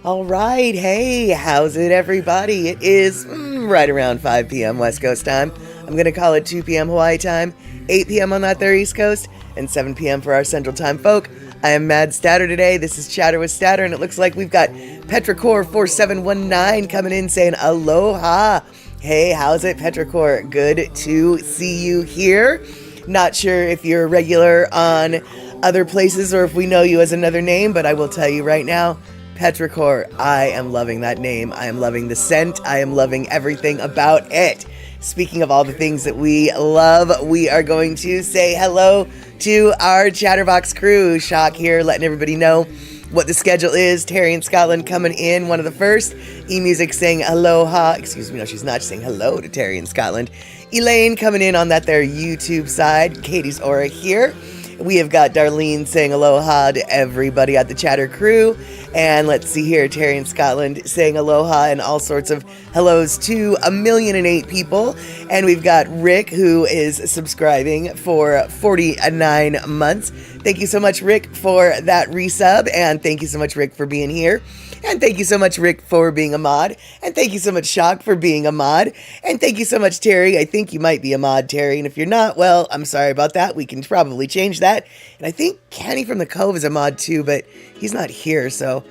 All right, hey, how's it, everybody? It is right around 5 p.m. West Coast time. I'm going to call it 2 p.m. Hawaii time, 8 p.m. on that there East Coast, and 7 p.m. for our Central Time folk. I am Mad Statter today. This is Chatter with Statter, and it looks like we've got Petrichor4719 coming in saying aloha. Hey, how's it, Petrichor? Good to see you here. Not sure if you're a regular on other places or if we know you as another name, but I will tell you right now, Petrichor, I am loving that name. I am loving the scent. I am loving everything about it. Speaking of all the things that we love, we are going to say hello to our Chatterbox crew. Shock here, letting everybody know what the schedule is. Terry in Scotland coming in, one of the first. E-Music saying aloha. Excuse me, no, she's not. She's saying hello to Terry in Scotland. Elaine coming in on that there YouTube side. Katie's Aura here. We have got Darlene saying aloha to everybody at the Chatter crew. And let's see here, Terry in Scotland saying aloha and all sorts of hellos to 1,000,008 people. And we've got Rick, who is subscribing for 49 months. Thank you so much, Rick, for that resub. And thank you so much, Rick, for being here. And thank you so much, Rick, for being a mod. And thank you so much, Shock, for being a mod. And thank you so much, Terry. I think you might be a mod, Terry. And if you're not, well, I'm sorry about that. We can probably change that. And I think Kenny from the Cove is a mod too, but he's not here. So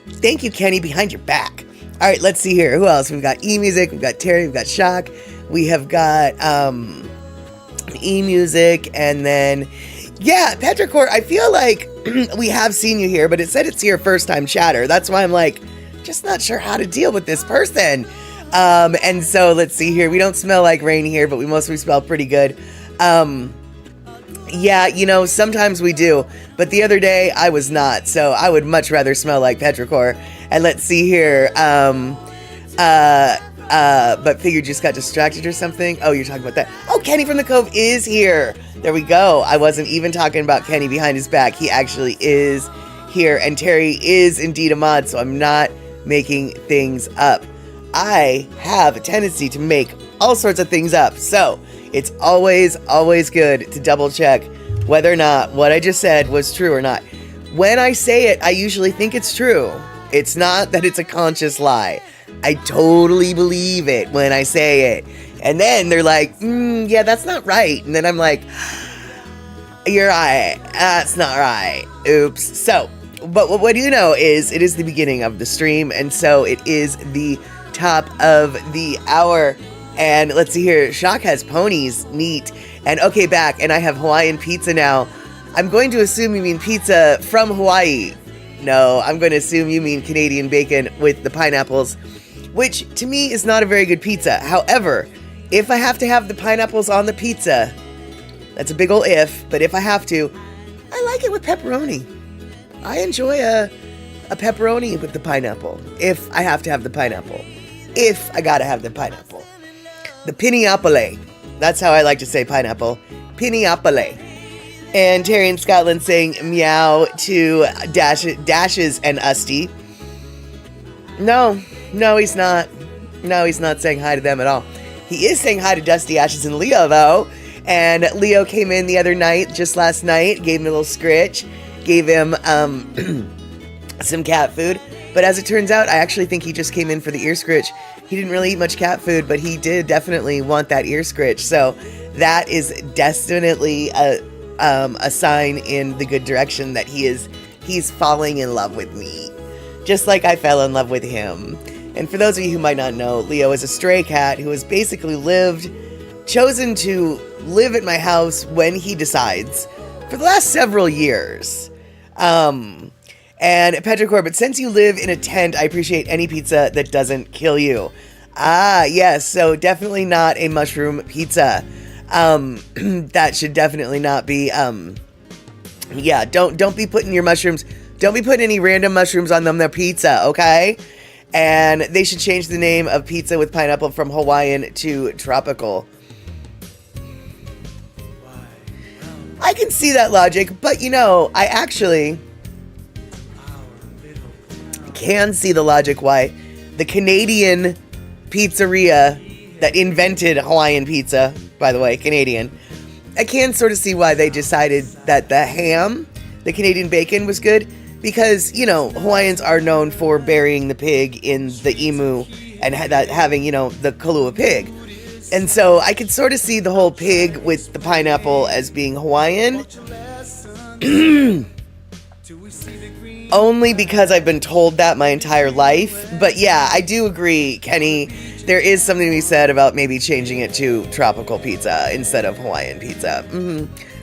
thank you, Kenny, behind your back. All right, let's see here. Who else? We've got E-Music. We've got Terry. We've got Shock. We have got E-Music. And then, yeah, Petrichor, I feel like we have seen you here, but it said it's your first time chatter. That's why I'm like, just not sure how to deal with this person. And so let's see here. We don't smell like rain here, but we mostly smell pretty good. Yeah, you know, sometimes we do, but the other day I was not, so I would much rather smell like Petrichor. And let's see here. But figured just got distracted or something. Oh, you're talking about that. Oh, Kenny from the Cove is here. There we go. I wasn't even talking about Kenny behind his back. He actually is here. And Terry is indeed a mod, so I'm not making things up. I have a tendency to make all sorts of things up. So it's always good to double check whether or not what I just said was true or not. When I say it, I usually think it's true. It's not that it's a conscious lie. I totally believe it when I say it. And then they're like, yeah, that's not right. And then I'm like, you're right. That's not right. Oops. So, but what do you know is it is the beginning of the stream. And so it is the top of the hour. And let's see here. Shock has ponies. Neat. And okay, back. And I have Hawaiian pizza now. I'm going to assume you mean pizza from Hawaii. No, I'm going to assume you mean Canadian bacon with the pineapples, which to me is not a very good pizza. However, if I have to have the pineapples on the pizza, that's a big ol' if, but if I have to, I like it with pepperoni. I enjoy a pepperoni with the pineapple, if I have to have the pineapple. If I gotta have the pineapple. The pineapple. That's how I like to say pineapple. Pineapple. And Terry in Scotland saying meow to Dashes and Usty. No, he's not. No, he's not saying hi to them at all. He is saying hi to Dusty, Ashes, and Leo, though. And Leo came in the other night, just last night, gave him a little scritch, gave him some cat food. But as it turns out, I actually think he just came in for the ear scritch. He didn't really eat much cat food, but he did definitely want that ear scritch. So that is definitely a sign in the good direction that he's falling in love with me, just like I fell in love with him. And for those of you who might not know, Leo is a stray cat who has basically chosen to live at my house when he decides for the last several years. And Petrichor, but since you live in a tent, I appreciate any pizza that doesn't kill you. Ah, yes, so definitely not a mushroom pizza. That should definitely not be, yeah, don't be putting your mushrooms, don't be putting any random mushrooms on their pizza, okay? And they should change the name of pizza with pineapple from Hawaiian to tropical. I can see that logic, but you know, I actually can see the logic why the Canadian pizzeria that invented Hawaiian pizza, by the way, Canadian, I can sort of see why they decided that the ham, the Canadian bacon, was good. because, Hawaiians are known for burying the pig in the imu and having, the kalua pig. And so I could sort of see the whole pig with the pineapple as being Hawaiian. Only because I've been told that my entire life. But yeah, I do agree, Kenny. There is something to be said about maybe changing it to tropical pizza instead of Hawaiian pizza.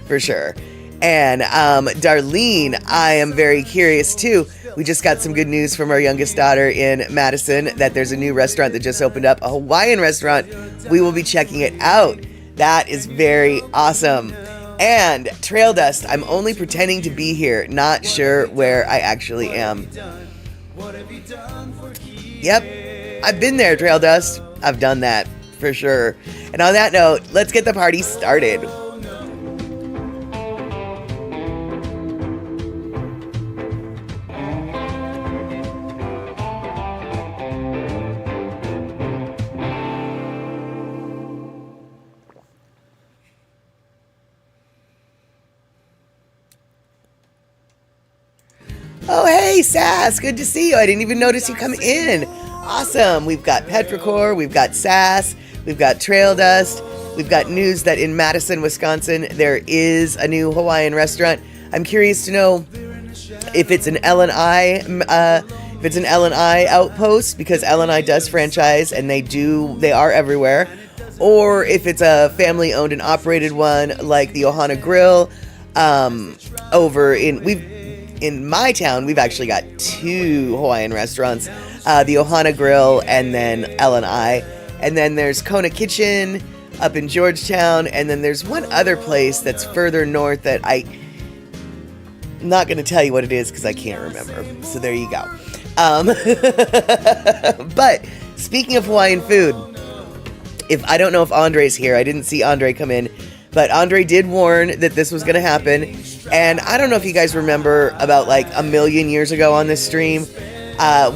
For sure. And Darlene, I am very curious too. We just got some good news from our youngest daughter in Madison that there's a new restaurant that just opened up, a Hawaiian restaurant. We will be checking it out. That is very awesome. And Trail Dust, I'm only pretending to be here, not sure where I actually am. Yep, I've been there, Trail Dust. I've done that, for sure. And on that note, let's get the party started. Oh, hey, Sass. Good to see you. I didn't even notice you come in. Awesome. We've got Petrichor. We've got Sass. We've got Trail Dust. We've got news that in Madison, Wisconsin, there is a new Hawaiian restaurant. I'm curious to know if it's an L&I, outpost, because L&I does franchise and they are everywhere, or if it's a family-owned and operated one like the Ohana Grill. Over in my town, we've actually got 2 Hawaiian restaurants, the Ohana Grill and then L&I. And then there's Kona Kitchen up in Georgetown. And then there's one other place that's further north that I'm not going to tell you what it is because I can't remember. So there you go. But speaking of Hawaiian food, I don't know if Andre's here. I didn't see Andre come in. But Andre did warn that this was going to happen. And I don't know if you guys remember about like a million years ago on this stream,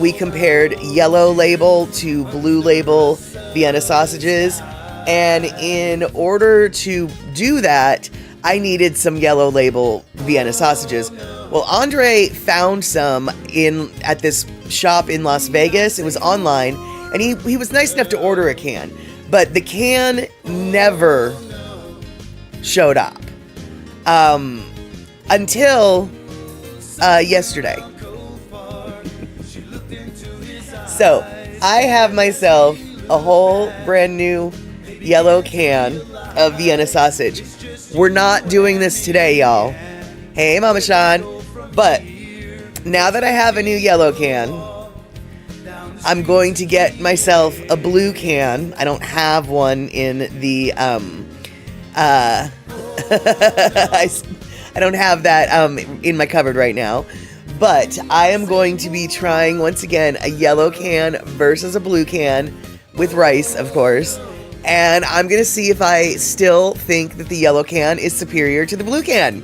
we compared Yellow Label to Blue Label Vienna sausages. And in order to do that, I needed some Yellow Label Vienna sausages. Well, Andre found some at this shop in Las Vegas. It was online. And he was nice enough to order a can. But the can never showed up until yesterday. So I have myself a whole brand new yellow can of Vienna sausage. We're not doing this today, y'all. Hey, Mama Sean. But now that I have a new yellow can, I'm going to get myself a blue can. I don't have one in the I don't have that in my cupboard right now, but I am going to be trying once again a yellow can versus a blue can with rice, of course, and I'm going to see if I still think that the yellow can is superior to the blue can.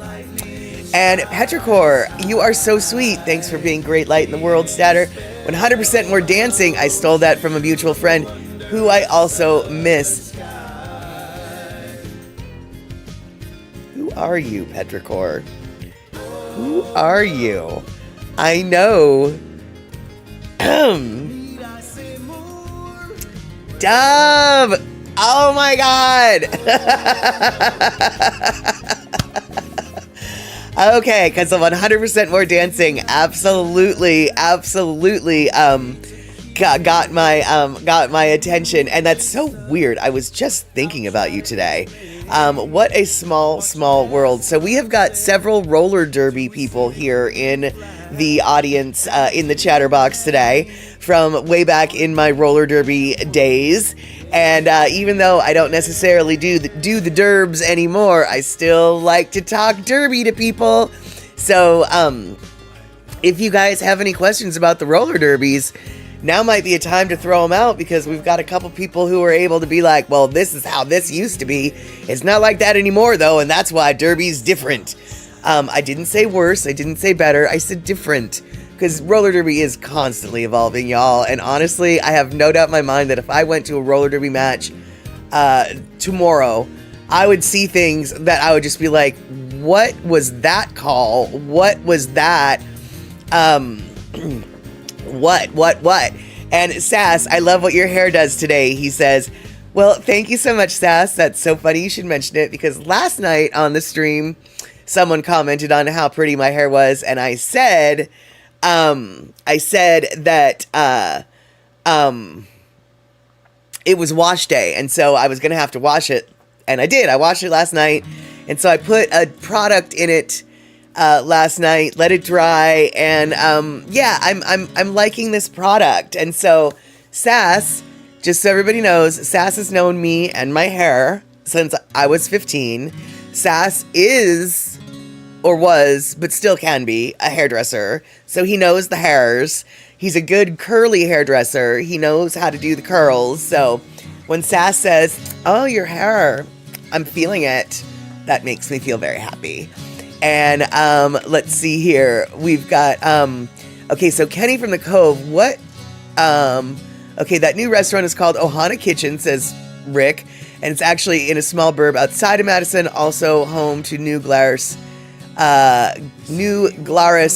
And Petrichor, you are so sweet. Thanks for being great light in the world, Statter. 100% more dancing. I stole that from a mutual friend who I also miss. Who are you, Petrichor? Who are you? I know. Dove! Oh my god! Okay, because of 100% more dancing, absolutely, got my attention, and that's so weird. I was just thinking about you today. What a small world. So we have got several roller derby people here in the audience, in the chatterbox today, from way back in my roller derby days. And even though I don't necessarily do the derbs anymore, I still like to talk derby to people. So if you guys have any questions about the roller derbies, now might be a time to throw them out, because we've got a couple people who are able to be like, well, this is how this used to be. It's not like that anymore, though, and that's why derby's different. I didn't say worse. I didn't say better. I said different. Because roller derby is constantly evolving, y'all. And honestly, I have no doubt in my mind that if I went to a roller derby match tomorrow, I would see things that I would just be like, what was that call? What was that? What? And Sass, I love what your hair does today. He says, well, thank you so much, Sass. That's so funny you should mention it, because last night on the stream, someone commented on how pretty my hair was, and I said that it was wash day, and so I was gonna have to wash it, and I did. I washed it last night, and so I put a product in it last night, let it dry, and yeah, I'm liking this product. And so Sass, just so everybody knows, Sass has known me and my hair since I was 15. Sass is, or was, but still can be, a hairdresser, so he knows the hairs. He's a good curly hairdresser. He knows how to do the curls. So when Sass says, oh, your hair, I'm feeling it, that makes me feel very happy. And let's see here. We've got, okay, so Kenny from the Cove, what, okay, that new restaurant is called Ohana Kitchen, says Rick, and it's actually in a small burb outside of Madison, also home to New Glarus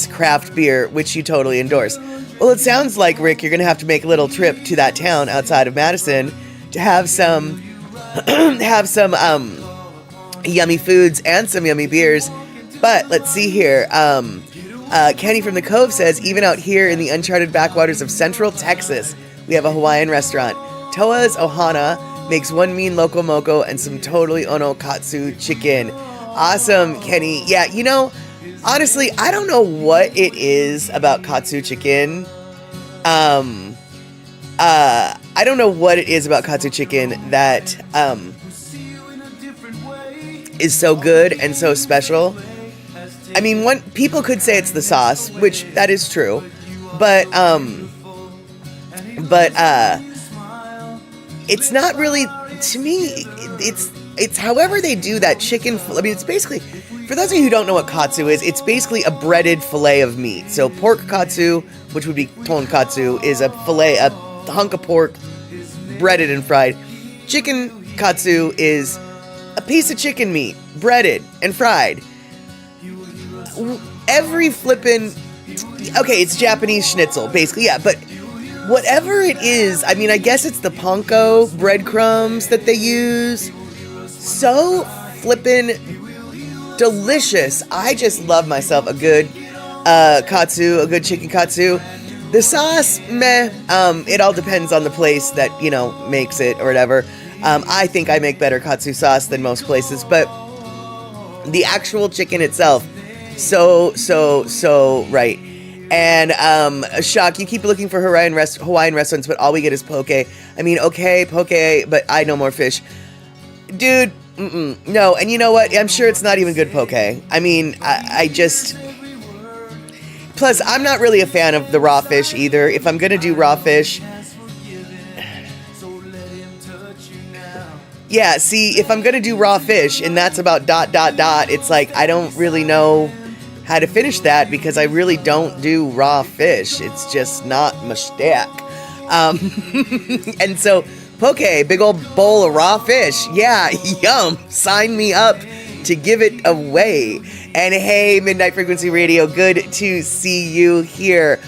craft beer, which you totally endorse. Well, it sounds like, Rick, you're going to have to make a little trip to that town outside of Madison to have some, yummy foods and some yummy beers. But let's see here. Kenny from the Cove says, even out here in the uncharted backwaters of Central Texas, we have a Hawaiian restaurant. Toa's Ohana makes one mean loco moco and some totally ono katsu chicken. Awesome, Kenny. Yeah, you know, honestly, I don't know what it is about katsu chicken. I don't know what it is about katsu chicken that is so good and so special. I mean, people could say it's the sauce, which that is true, but it's not really, to me, it's however they do that chicken. I mean, it's basically, for those of you who don't know what katsu is, it's basically a breaded fillet of meat. So pork katsu, which would be tonkatsu, is a fillet, a hunk of pork, breaded and fried. Chicken katsu is a piece of chicken meat, breaded and fried. Every flippin', okay, it's Japanese schnitzel, basically, yeah, but whatever it is, I mean, I guess it's the panko breadcrumbs that they use. So flippin' delicious. I just love myself a good katsu, a good chicken katsu. The sauce, meh, it all depends on the place that, you know, makes it or whatever. I think I make better katsu sauce than most places, but the actual chicken itself, so right. And Shock, you keep looking for Hawaiian restaurants, but all we get is poke. I mean, okay, poke, but I know more fish. Dude, no, and you know what? I'm sure it's not even good poke. I mean, I just... Plus, I'm not really a fan of the raw fish either. If I'm gonna do raw fish... Yeah, see, if I'm gonna do raw fish, and that's about ... it's like, I don't really know how to finish that, because I really don't do raw fish. It's just not my stack. And so, poke, big old bowl of raw fish. Yeah, yum. Sign me up to give it away. And hey, Midnight Frequency Radio, good to see you here.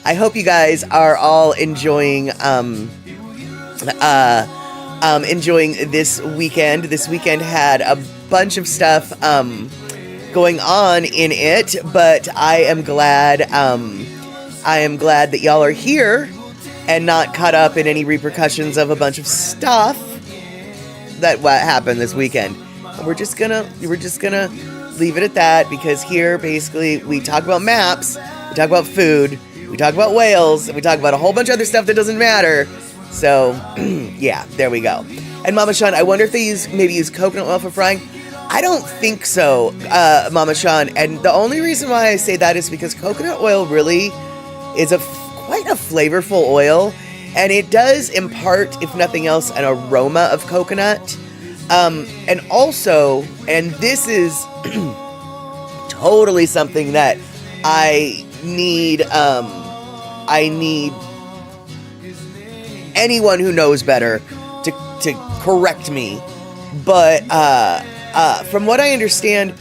I hope you guys are all enjoying this weekend. This weekend had a bunch of stuff going on in it, but I am glad that y'all are here and not caught up in any repercussions of a bunch of stuff that happened this weekend. And we're just gonna leave it at that, because here basically we talk about maps, we talk about food, we talk about whales, and we talk about a whole bunch of other stuff that doesn't matter. So yeah, there we go. And Mama Sean, I wonder if they maybe use coconut oil for frying. I don't think so, Mama Sean. And the only reason why I say that is because coconut oil really is quite a flavorful oil, and it does impart, if nothing else, an aroma of coconut. And also, and this is totally something that I need anyone who knows better to correct me. But from what I understand,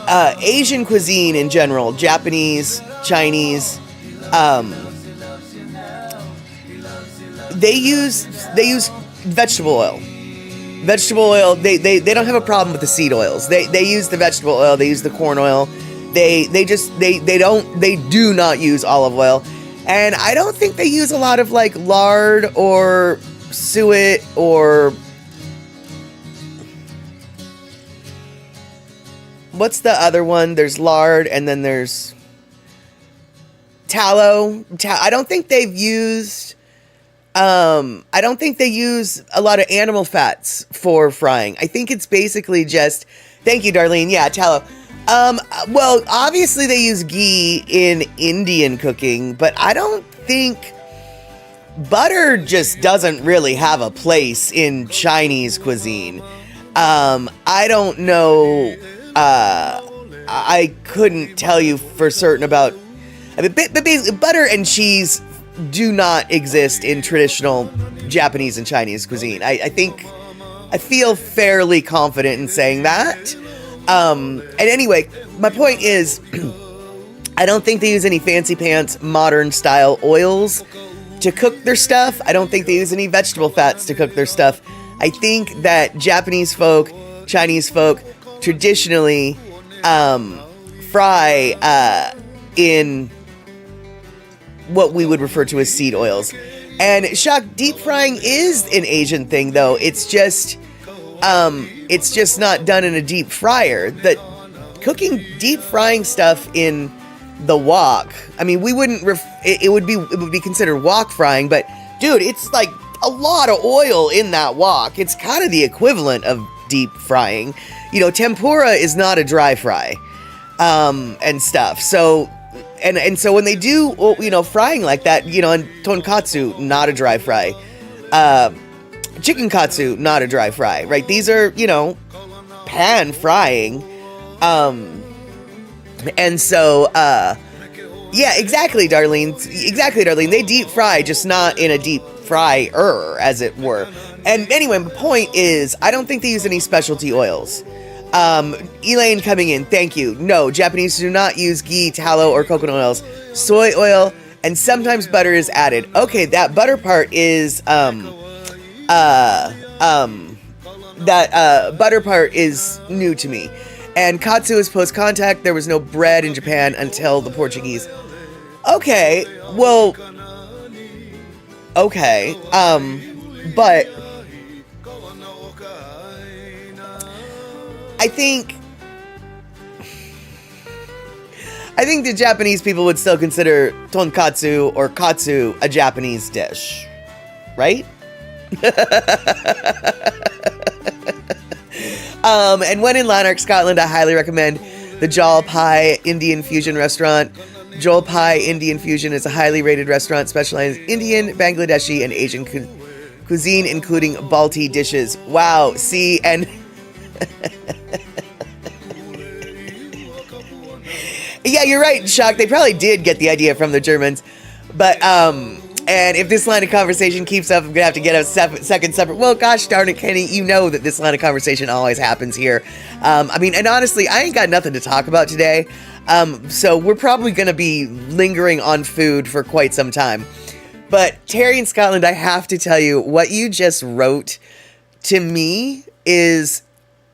Asian cuisine in general, Japanese, Chinese, they use vegetable oil. Vegetable oil, they don't have a problem with the seed oils. They use the vegetable oil, they use the corn oil. They do not use olive oil. And I don't think they use a lot of like lard or suet or what's the other one? There's lard and then there's tallow. I don't think they've used I don't think they use a lot of animal fats for frying. I think it's basically just, thank you, Darlene. Yeah, tallow. Well, obviously they use ghee in Indian cooking, but I don't think butter just doesn't really have a place in Chinese cuisine. I don't know. I couldn't tell you for certain about, but basically butter and cheese do not exist in traditional Japanese and Chinese cuisine. I feel fairly confident in saying that. And anyway, my point is, I don't think they use any fancy pants, modern style oils to cook their stuff. I don't think they use any vegetable fats to cook their stuff. I think that Japanese folk, Chinese folk, traditionally, fry, in what we would refer to as seed oils. And shock, deep frying is an Asian thing, though. It's just not done in a deep fryer. That cooking deep frying stuff in the wok, I mean, we wouldn't it would be considered wok frying, but dude, it's like a lot of oil in that wok. It's kind of the equivalent of deep frying. You know, tempura is not a dry fry, and stuff. So And so when they do, you know, frying like that, you know, and tonkatsu, not a dry fry. Chicken katsu, not a dry fry, right? These are, you know, pan frying. And so, yeah, exactly, Darlene. Exactly, Darlene. They deep fry, just not in a deep fryer, as it were. And anyway, my point is, I don't think they use any specialty oils. Elaine coming in, thank you. No, Japanese do not use ghee, tallow, or coconut oils. Soy oil, and sometimes butter is added. Okay, that butter part is, butter part is new to me. And katsu is post-contact. There was no bread in Japan until the Portuguese. Okay, well, okay, but I think the Japanese people would still consider tonkatsu or katsu a Japanese dish, right? And when in Lanark, Scotland, I highly recommend the Jol Pai Indian Fusion restaurant. Jol Pai Indian Fusion is a highly rated restaurant specializing in Indian, Bangladeshi, and Asian cuisine, including Balti dishes. Wow, see, and yeah, you're right, Shock. They probably did get the idea from the Germans. But, and if this line of conversation keeps up, I'm going to have to get a second separate. Well, gosh darn it, Kenny, you know that this line of conversation always happens here. I mean, and honestly, I ain't got nothing to talk about today. So we're probably going to be lingering on food for quite some time. But Terry in Scotland, I have to tell you, what you just wrote to me is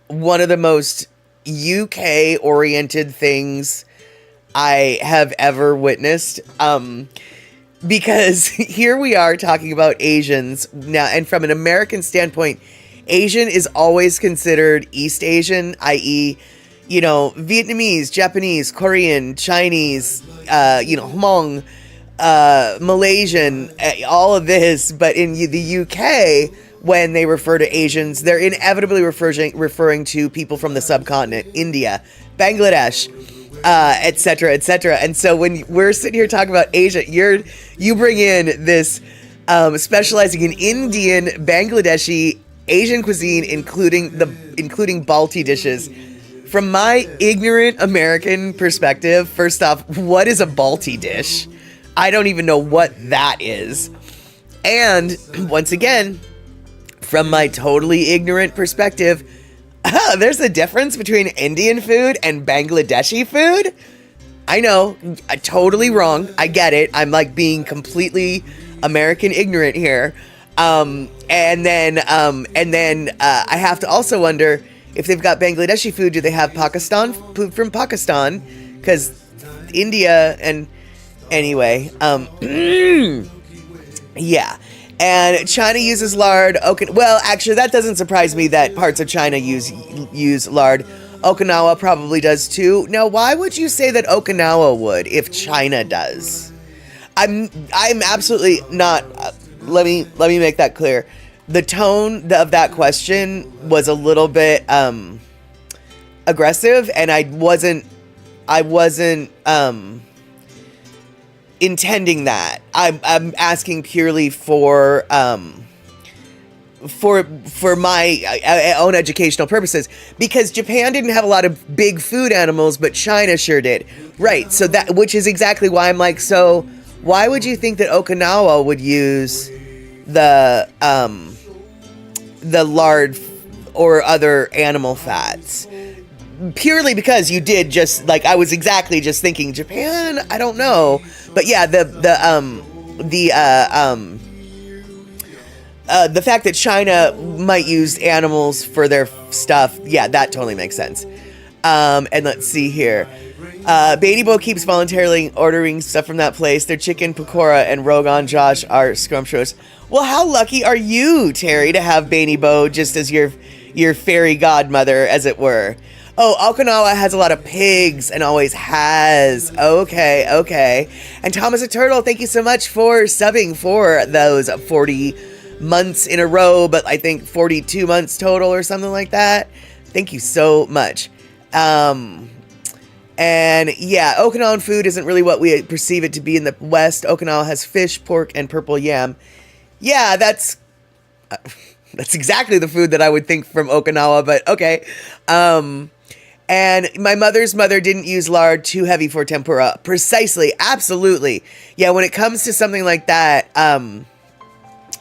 one of the most UK-oriented things I have ever witnessed. Because here we are talking about Asians now, and from an American standpoint, Asian is always considered East Asian, i.e., you know, Vietnamese, Japanese, Korean, Chinese, you know, Hmong, Malaysian, all of this. But in the UK, when they refer to Asians, they're inevitably referring to people from the subcontinent, India, Bangladesh, etc., etc. And so when we're sitting here talking about Asia, you bring in this specializing in Indian, Bangladeshi, Asian cuisine, including Balti dishes. From my ignorant American perspective, first off, what is a Balti dish? I don't even know what that is. And once again, from my totally ignorant perspective, there's a difference between Indian food and Bangladeshi food? I know, totally wrong. I get it. I'm like being completely American ignorant here. And then I have to also wonder if they've got Bangladeshi food. Do they have Pakistan food from Pakistan? Because India and anyway, yeah. And China uses lard. Well, actually, that doesn't surprise me that parts of China use lard. Okinawa probably does too. Now, why would you say that Okinawa would if China does? I'm absolutely not. Let me make that clear. The tone of that question was a little bit aggressive, and I wasn't intending that. I'm asking purely for my own educational purposes, because Japan didn't have a lot of big food animals, but China sure did. Right. So that, which is exactly why I'm like, so why would you think that Okinawa would use the lard or other animal fats? Purely because you did just like, I was exactly just thinking Japan. I don't know, but yeah, the fact that China might use animals for their stuff, yeah, that totally makes sense. And let's see here. Beatty Bo keeps voluntarily ordering stuff from that place. Their chicken pakora and Rogan Josh are scrumptious. Well, how lucky are you, Terry, to have Beatty Bo just as your fairy godmother, as it were. Oh, Okinawa has a lot of pigs and always has. Okay. And Thomas a Turtle, thank you so much for subbing for those 40 months in a row, but I think 42 months total or something like that. Thank you so much. And yeah, Okinawan food isn't really what we perceive it to be in the West. Okinawa has fish, pork, and purple yam. Yeah, that's exactly the food that I would think from Okinawa, but okay. And my mother's mother didn't use lard, too heavy for tempura. Precisely. Absolutely. Yeah, when it comes to something like that,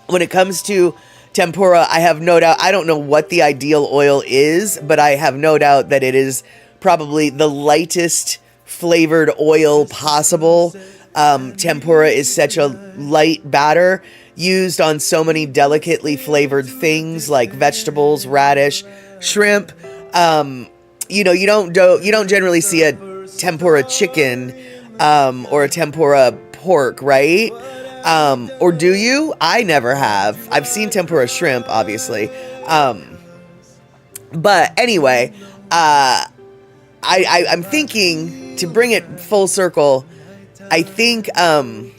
when it comes to tempura, I have no doubt. I don't know what the ideal oil is, but I have no doubt that it is probably the lightest flavored oil possible. Tempura is such a light batter used on so many delicately flavored things like vegetables, radish, shrimp. You don't generally see a tempura chicken or a tempura pork, right? Or do you? I never have. I've seen tempura shrimp, obviously. But anyway, I'm thinking, to bring it full circle, I think I'm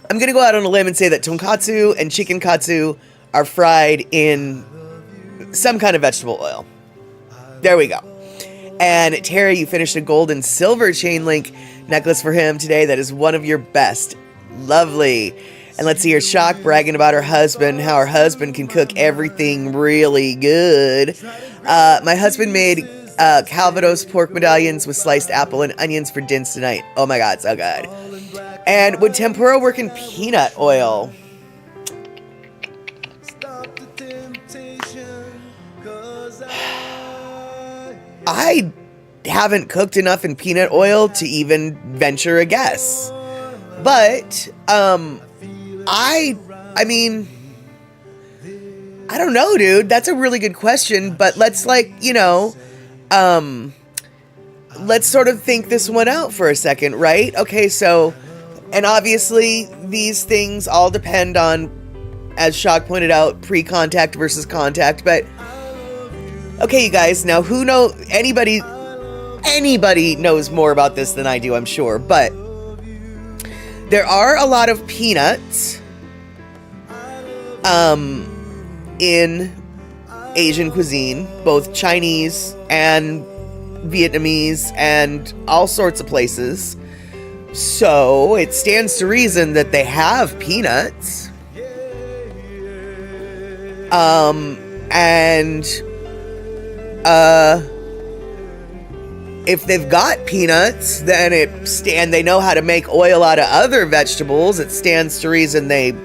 going to go out on a limb and say that tonkatsu and chicken katsu are fried in some kind of vegetable oil. There we go. And Terry, you finished a gold and silver chain link necklace for him today. That is one of your best. Lovely. And let's see here. Shock bragging about her husband, how her husband can cook everything really good. My husband made Calvados pork medallions with sliced apple and onions for dinner tonight. Oh my God, so good. And would tempura work in peanut oil? I haven't cooked enough in peanut oil to even venture a guess. But, I mean, I don't know, dude. That's a really good question. But let's let's sort of think this one out for a second, right? Okay, so, and obviously these things all depend on, as Shock pointed out, pre-contact versus contact, but okay, you guys, now anybody knows more about this than I do, I'm sure, but there are a lot of peanuts in Asian cuisine, both Chinese and Vietnamese and all sorts of places. So it stands to reason that they have peanuts. And if they've got peanuts, then they know how to make oil out of other vegetables. It stands to reason they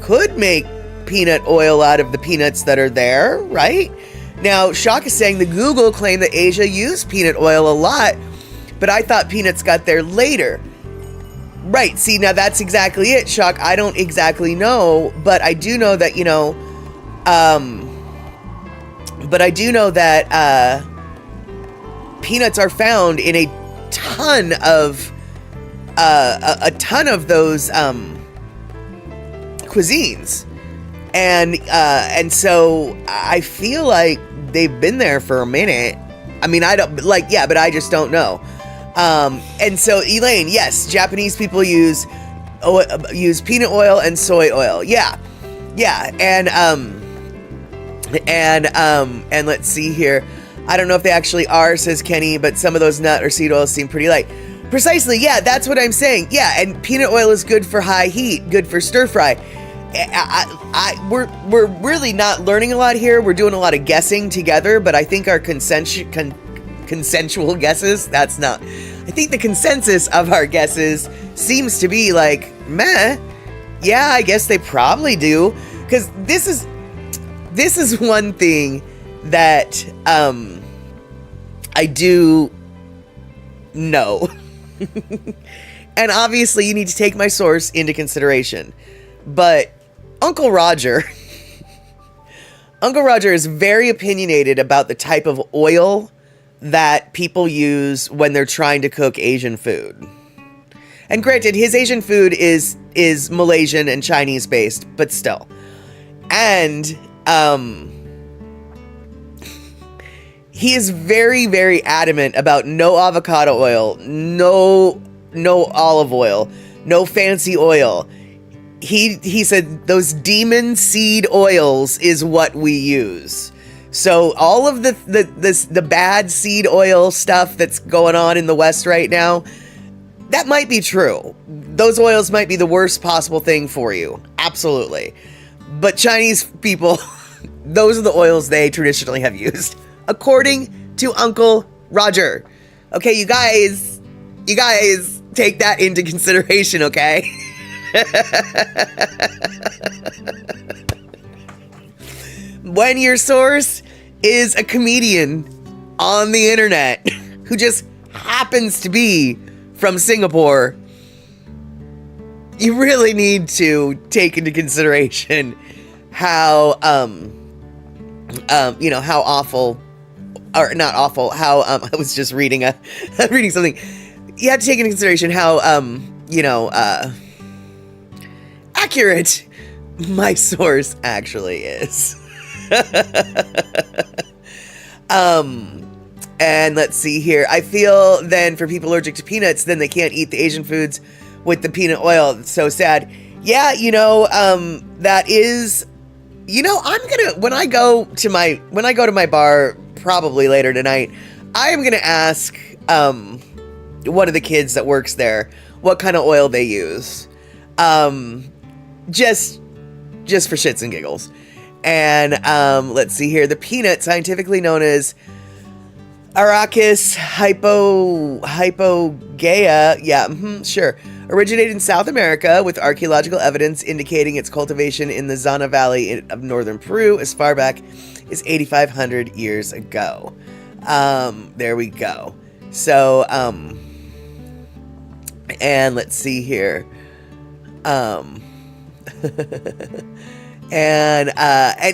could make peanut oil out of the peanuts that are there, right? Now, Shock is saying the Google claimed that Asia used peanut oil a lot, but I thought peanuts got there later. Right, see, now that's exactly it, Shock. I don't exactly know, but I do know that, peanuts are found in a ton of those cuisines, and so I feel like they've been there for a minute. I mean, I don't but I just don't know. And so Elaine, yes, Japanese people use peanut oil and soy oil. Yeah, and let's see here. I don't know if they actually are, says Kenny, but some of those nut or seed oils seem pretty light. Precisely, yeah, that's what I'm saying. Yeah, and peanut oil is good for high heat, good for stir fry. We're really not learning a lot here. We're doing a lot of guessing together, but I think our consensual guesses, that's not. I think the consensus of our guesses seems to be like, meh, yeah, I guess they probably do. Because this is one thing that I do know. And obviously you need to take my source into consideration. But Uncle Roger is very opinionated about the type of oil that people use when they're trying to cook Asian food. And granted, his Asian food is Malaysian and Chinese based, but still. And he is very, very adamant about no avocado oil, no olive oil, no fancy oil. He said those demon seed oils is what we use. So all of the bad seed oil stuff that's going on in the West right now, that might be true. Those oils might be the worst possible thing for you. Absolutely. But Chinese people, those are the oils they traditionally have used, according to Uncle Roger. Okay, you guys take that into consideration, okay? When your source is a comedian on the internet who just happens to be from Singapore, you really need to take into consideration how how awful, or not awful, how I was just reading something. You have to take into consideration how accurate my source actually is. And let's see here. I feel then for people allergic to peanuts, then they can't eat the Asian foods with the peanut oil. It's so sad. Yeah, that is, I'm gonna, when I go to my bar probably later tonight, I am gonna ask one of the kids that works there what kind of oil they use. Just for shits and giggles. And let's see here. The peanut, scientifically known as Arachis hypogaea, sure, originated in South America, with archaeological evidence indicating its cultivation in the Zana Valley of northern Peru as far back as 8,500 years ago. There we go. So, and let's see here. And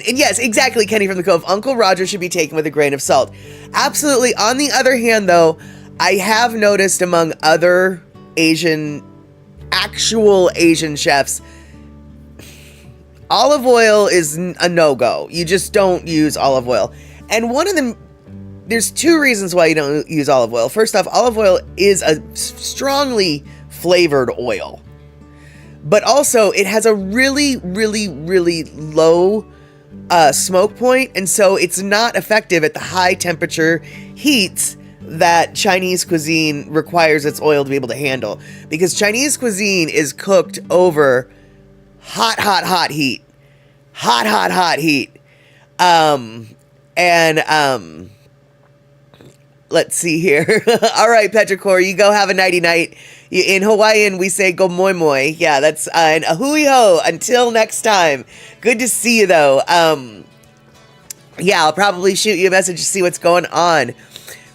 yes, exactly, Kenny from the Cove. Uncle Roger should be taken with a grain of salt. Absolutely. On the other hand, though, I have noticed among other actual Asian chefs, olive oil is a no-go. You just don't use olive oil. And one of them, there's two reasons why you don't use olive oil. First off, olive oil is a strongly flavored oil. But also, it has a really, really, really low smoke point, and so it's not effective at the high temperature heats that Chinese cuisine requires its oil to be able to handle. Because Chinese cuisine is cooked over hot heat. Hot heat. Let's see here. All right, Petrichor, you go have a nighty night. In Hawaiian, we say go moi moi. Yeah, that's an ahui ho. Until next time. Good to see you, though. Yeah, I'll probably shoot you a message to see what's going on.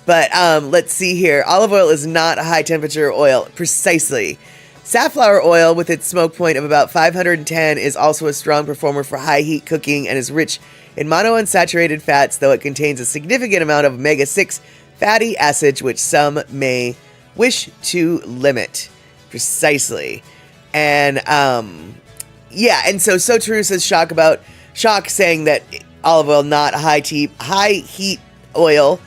But let's see here. Olive oil is not a high temperature oil. Precisely. Safflower oil, with its smoke point of about 510, is also a strong performer for high heat cooking and is rich in monounsaturated fats, though it contains a significant amount of omega-6 fatty acids, which some may wish to limit. Precisely. And yeah, and so true, says Shock saying that olive oil not a high heat oil,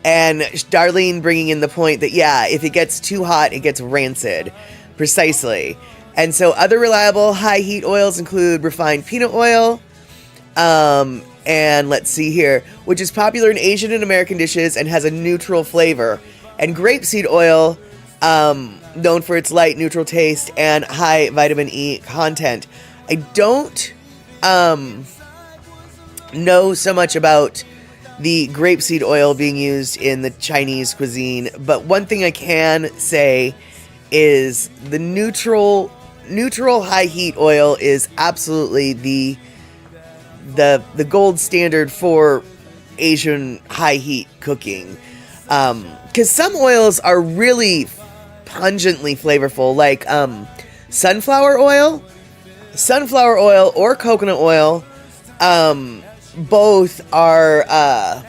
and Darlene bringing in the point that, yeah, if it gets too hot, it gets rancid. Precisely. And so other reliable high heat oils include refined peanut oil, and let's see here, which is popular in Asian and American dishes and has a neutral flavor, and grapeseed oil, known for its light, neutral taste and high vitamin E content. I don't know so much about the grapeseed oil being used in the Chinese cuisine, but one thing I can say is the neutral high heat oil is absolutely the gold standard for Asian high heat cooking. Because some oils are really pungently flavorful, like sunflower oil or coconut oil. Both are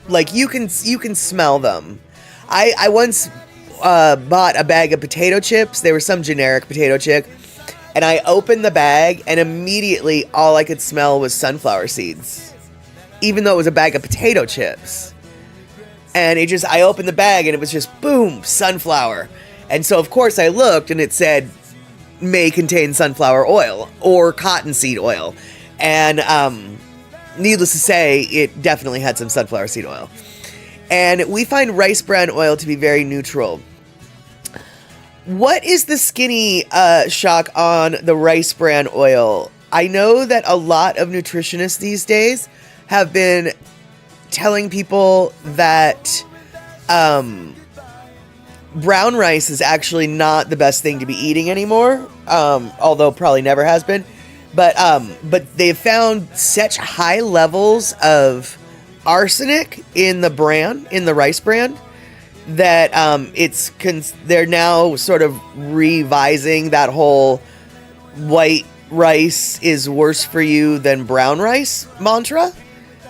like you can smell them. I once bought a bag of potato chips. They were some generic potato chip, and I opened the bag, and immediately all I could smell was sunflower seeds, even though it was a bag of potato chips. And I opened the bag, and it was just boom, sunflower. And so of course I looked, and it said may contain sunflower oil or cottonseed oil, and needless to say, it definitely had some sunflower seed oil. And we find rice bran oil to be very neutral. What is the skinny Shock on the rice bran oil? I know that a lot of nutritionists these days have been telling people that brown rice is actually not the best thing to be eating anymore, although probably never has been. But they've found such high levels of arsenic in the rice bran, that they're now sort of revising that whole white rice is worse for you than brown rice mantra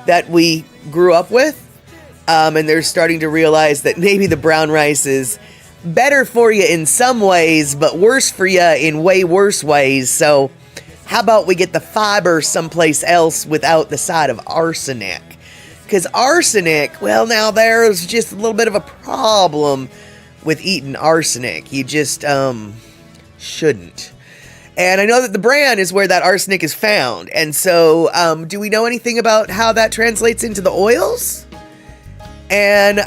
that we grew up with. And they're starting to realize that maybe the brown rice is better for you in some ways, but worse for you in way worse ways. So how about we get the fiber someplace else without the side of arsenic? Because arsenic, well, now there's just a little bit of a problem with eating arsenic. You just shouldn't. And I know that the bran is where that arsenic is found. And so do we know anything about how that translates into the oils? And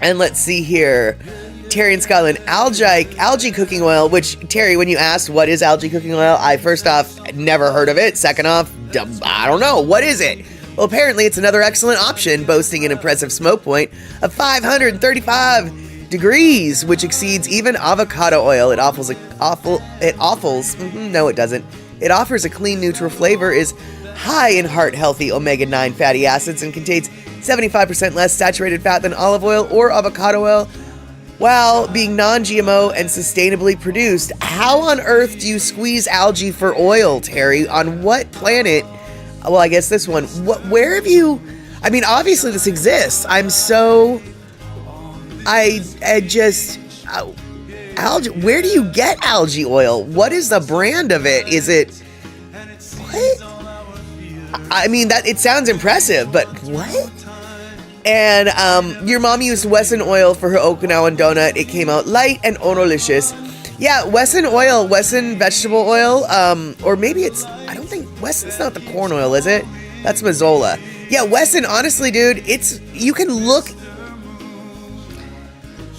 let's see here. Terry in Scotland, algae cooking oil, which, Terry, when you asked what is algae cooking oil, I first off never heard of it. Second off, I don't know. What is it? Well, apparently it's another excellent option, boasting an impressive smoke point of 535 degrees, which exceeds even avocado oil. It offers a clean, neutral flavor, is high in heart-healthy omega-9 fatty acids, and contains 75% less saturated fat than olive oil or avocado oil, while being non-GMO and sustainably produced. How on earth do you squeeze algae for oil, Terry? On what planet? Well, I guess this one. Where have you... I mean, obviously this exists. Algae... Where do you get algae oil? What is the brand of it? Is it... What? I mean, that it sounds impressive, but what? And your mom used Wesson oil for her Okinawan donut. It came out light and odorlicious. Yeah, Wesson oil, Wesson vegetable oil, or maybe it's, I don't think, Wesson's not the corn oil, is it? That's Mazola. Yeah, Wesson, honestly, dude, you can look,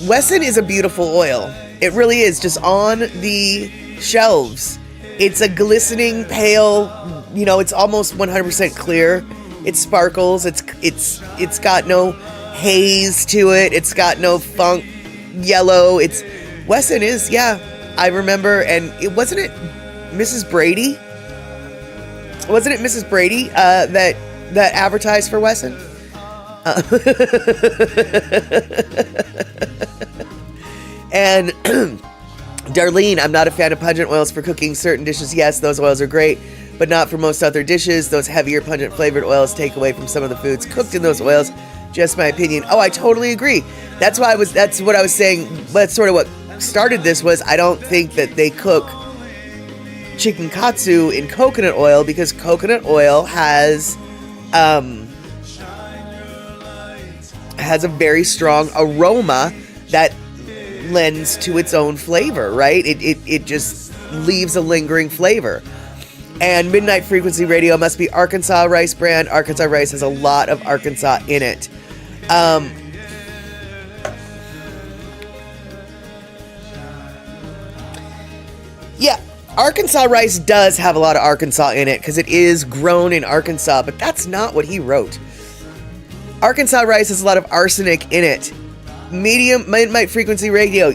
Wesson is a beautiful oil. It really is, just on the shelves. It's a glistening, pale, it's almost 100% clear. It sparkles, it's got no haze to it, it's got no funk yellow, Wesson is, yeah, I remember, and wasn't it Mrs. Brady? wasn't it Mrs. Brady that advertised for Wesson? And Darlene, I'm not a fan of pungent oils for cooking certain dishes. Yes, those oils are great, but not for most other dishes. Those heavier, pungent flavored oils take away from some of the foods cooked in those oils. Just my opinion. Oh, I totally agree. That's what I was saying. That's sort of what started this was I don't think that they cook chicken katsu in coconut oil because coconut oil has a very strong aroma that lends to its own flavor, right? It just leaves a lingering flavor. And Midnight Frequency Radio must be Arkansas rice brand. Arkansas rice has a lot of Arkansas in it. Yeah, Arkansas rice does have a lot of Arkansas in it because it is grown in Arkansas, but that's not what he wrote. Arkansas rice has a lot of arsenic in it. Midnight Frequency Radio.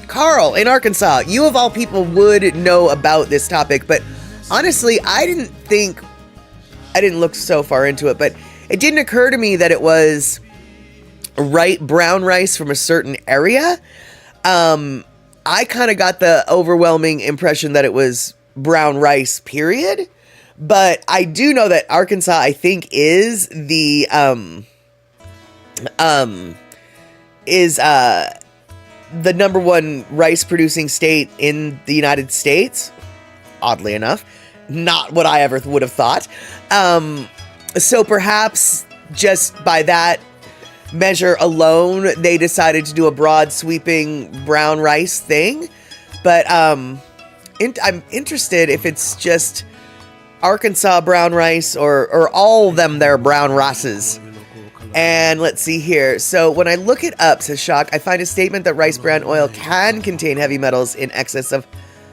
Carl in Arkansas, you of all people would know about this topic, but honestly, I didn't look so far into it, but it didn't occur to me that it was brown rice from a certain area. I kind of got the overwhelming impression that it was brown rice, period. But I do know that Arkansas, I think, is the number one rice producing state in the United States. Oddly enough, not what I ever would have thought. So perhaps just by that measure alone, they decided to do a broad sweeping brown rice thing. But I'm interested if it's just Arkansas brown rice or all of them their brown rices. And let's see here. So when I look it up, says Shock, I find a statement that rice bran oil can contain heavy metals in excess of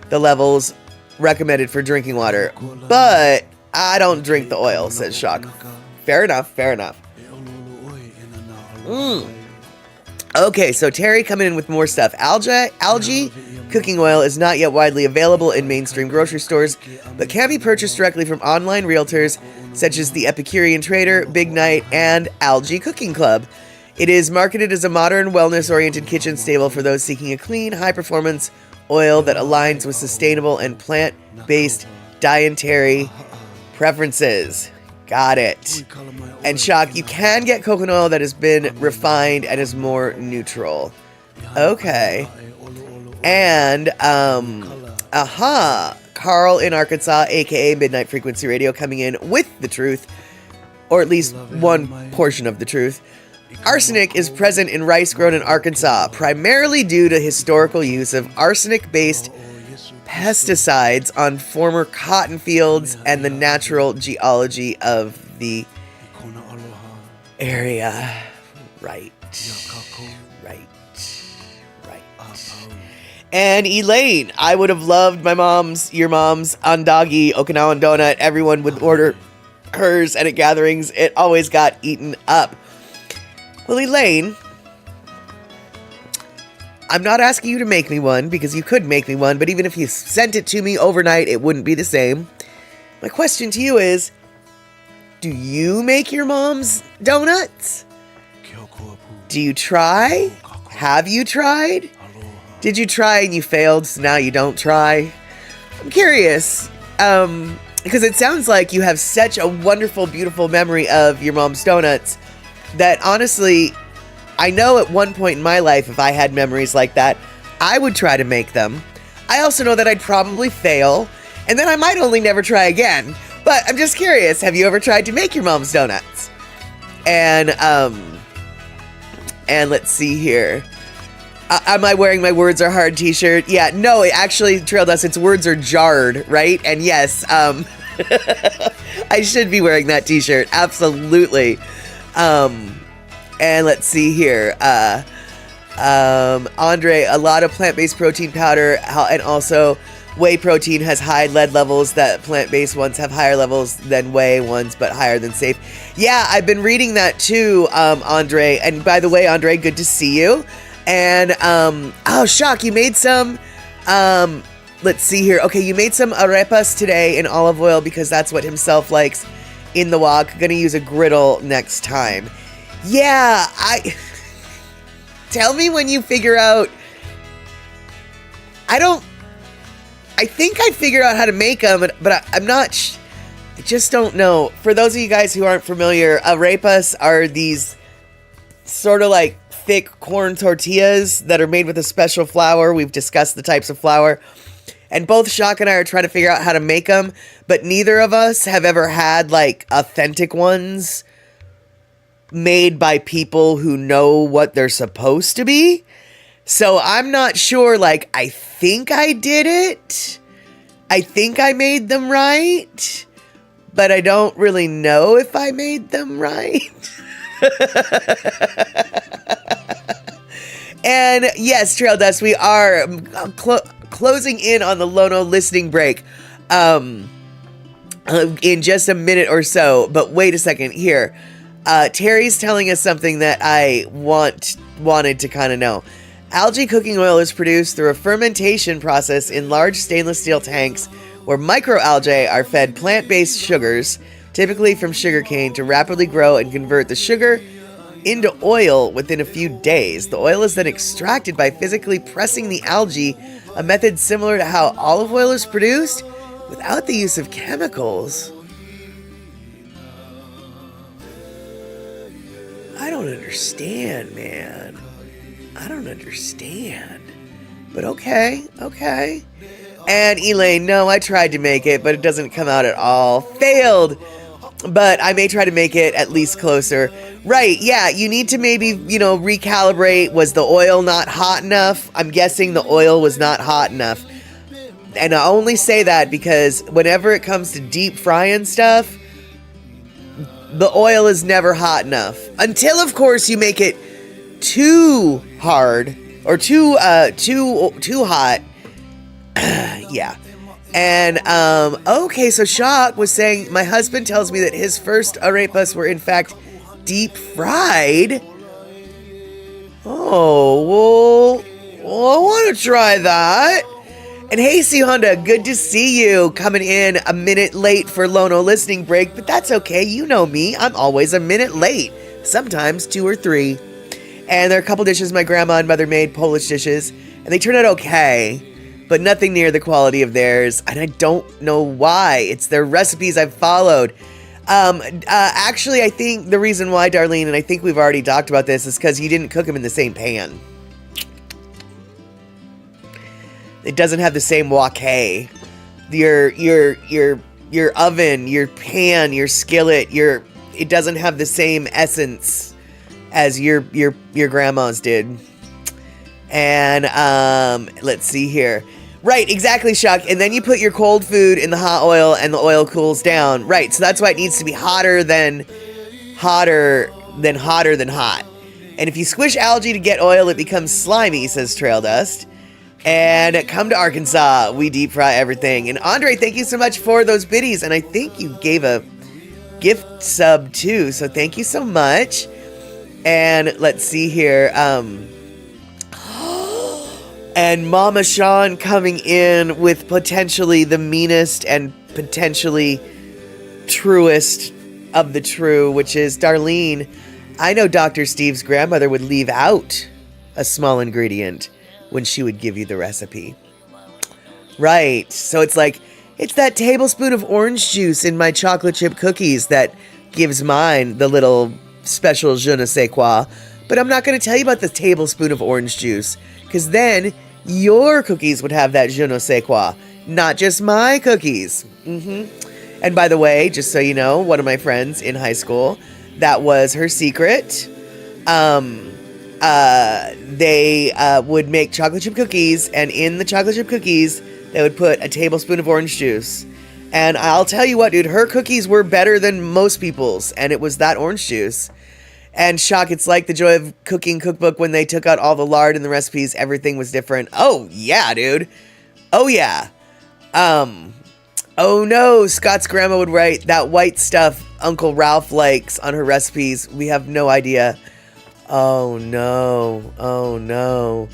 the levels recommended for drinking water. But I don't drink the oil, says Shock. Fair enough. Okay, so Terry coming in with more stuff. Algae cooking oil is not yet widely available in mainstream grocery stores, but can be purchased directly from online realtors such as the Epicurean Trader, Big Night, and Algae Cooking Club. It is marketed as a modern, wellness-oriented kitchen staple for those seeking a clean, high-performance oil that aligns with sustainable and plant-based dietary preferences. Got it. And Shock, you can get coconut oil that has been refined and is more neutral. Okay. And, Carl in Arkansas, aka Midnight Frequency Radio, coming in with the truth, or at least one portion of the truth. Arsenic is present in rice grown in Arkansas, primarily due to historical use of arsenic-based pesticides on former cotton fields and the natural geology of the area. Right. And Elaine, I would have loved your mom's andagi Okinawan donut. Everyone would order hers, and at gatherings, it always got eaten up. Well, Elaine, I'm not asking you to make me one, because you could make me one, but even if you sent it to me overnight, it wouldn't be the same. My question to you is, do you make your mom's donuts? Do you try? Have you tried? Did you try and you failed, so now you don't try? I'm curious, because it sounds like you have such a wonderful, beautiful memory of your mom's donuts that honestly, I know at one point in my life, if I had memories like that, I would try to make them. I also know that I'd probably fail, and then I might only never try again. But I'm just curious, have you ever tried to make your mom's donuts? And let's see here. Am I wearing my Words Are Hard t-shirt? Yeah, no, it actually, Trail Dust, its words are jarred, right? And yes, I should be wearing that t-shirt, absolutely. And let's see here. Andre, a lot of plant-based protein powder and also whey protein has high lead levels. That plant-based ones have higher levels than whey ones, but higher than safe. Yeah, I've been reading that too, Andre. And by the way, Andre, good to see you. And, oh, Shock, you made some Let's see here. Okay, you made some arepas today in olive oil because that's what himself likes in the wok. Gonna use a griddle next time. Yeah, tell me when you figure out. I think I figure out how to make them, but I'm not. I just don't know. For those of you guys who aren't familiar, arepas are these sort of like thick corn tortillas that are made with a special flour. We've discussed the types of flour. And both Shock and I are trying to figure out how to make them, but neither of us have ever had like authentic ones made by people who know what they're supposed to be. So I'm not sure, like, I think I did it. I think I made them right, but I don't really know if I made them right. And yes, Trail Dust, we are closing in on the Lono listening break in just a minute or so. But wait a second here. Terry's telling us something that I wanted to kind of know. Algae cooking oil is produced through a fermentation process in large stainless steel tanks where microalgae are fed plant-based sugars, typically from sugarcane, to rapidly grow and convert the sugar into oil within a few days. The oil is then extracted by physically pressing the algae, a method similar to how olive oil is produced without the use of chemicals. I don't understand, man. I don't understand. But okay. And Elaine, no, I tried to make it, but it doesn't come out at all. Failed. But I may try to make it at least closer. Right, yeah, you need to maybe, recalibrate. Was the oil not hot enough? I'm guessing the oil was not hot enough. And I only say that because whenever it comes to deep frying stuff, the oil is never hot enough. Until, of course, you make it too hard or too hot. Yeah. And, okay, so Shock was saying, my husband tells me that his first arepas were in fact deep fried. Oh, well, I want to try that. And hey, C Honda, good to see you coming in a minute late for Lono listening break, but that's okay. You know me. I'm always a minute late, sometimes 2 or 3. And there are a couple dishes my grandma and mother made, Polish dishes, and they turn out okay, but nothing near the quality of theirs, and I don't know why. It's their recipes I've followed. Actually, I think the reason why, Darlene, and I think we've already talked about this, is because you didn't cook them in the same pan. It doesn't have the same wok. Your oven, your pan, your skillet, it doesn't have the same essence as your grandma's did. And let's see here. Right, exactly, Shock. And then you put your cold food in the hot oil and the oil cools down. Right, so that's why it needs to be hotter than hot. And if you squish algae to get oil, it becomes slimy, says Trail Dust. And come to Arkansas, we deep fry everything. And Andre, thank you so much for those biddies. And I think you gave a gift sub too, so thank you so much. And let's see here. And Mama Sean coming in with potentially the meanest and potentially truest of the true, which is, Darlene, I know Dr. Steve's grandmother would leave out a small ingredient when she would give you the recipe. Right, so it's like, it's that tablespoon of orange juice in my chocolate chip cookies that gives mine the little special je ne sais quoi. But I'm not going to tell you about the tablespoon of orange juice, because then your cookies would have that je ne sais quoi, not just my cookies. And by the way, just so you know, one of my friends in high school, that was her secret. They would make chocolate chip cookies, and in the chocolate chip cookies, they would put a tablespoon of orange juice. And I'll tell you what, dude, her cookies were better than most people's, and it was that orange juice. And Shock, it's like the Joy of Cooking cookbook when they took out all the lard in the recipes, everything was different. Oh, yeah, dude. Oh, yeah. Oh, no, Scott's grandma would write that white stuff Uncle Ralph likes on her recipes. We have no idea. Oh, no. Oh, no.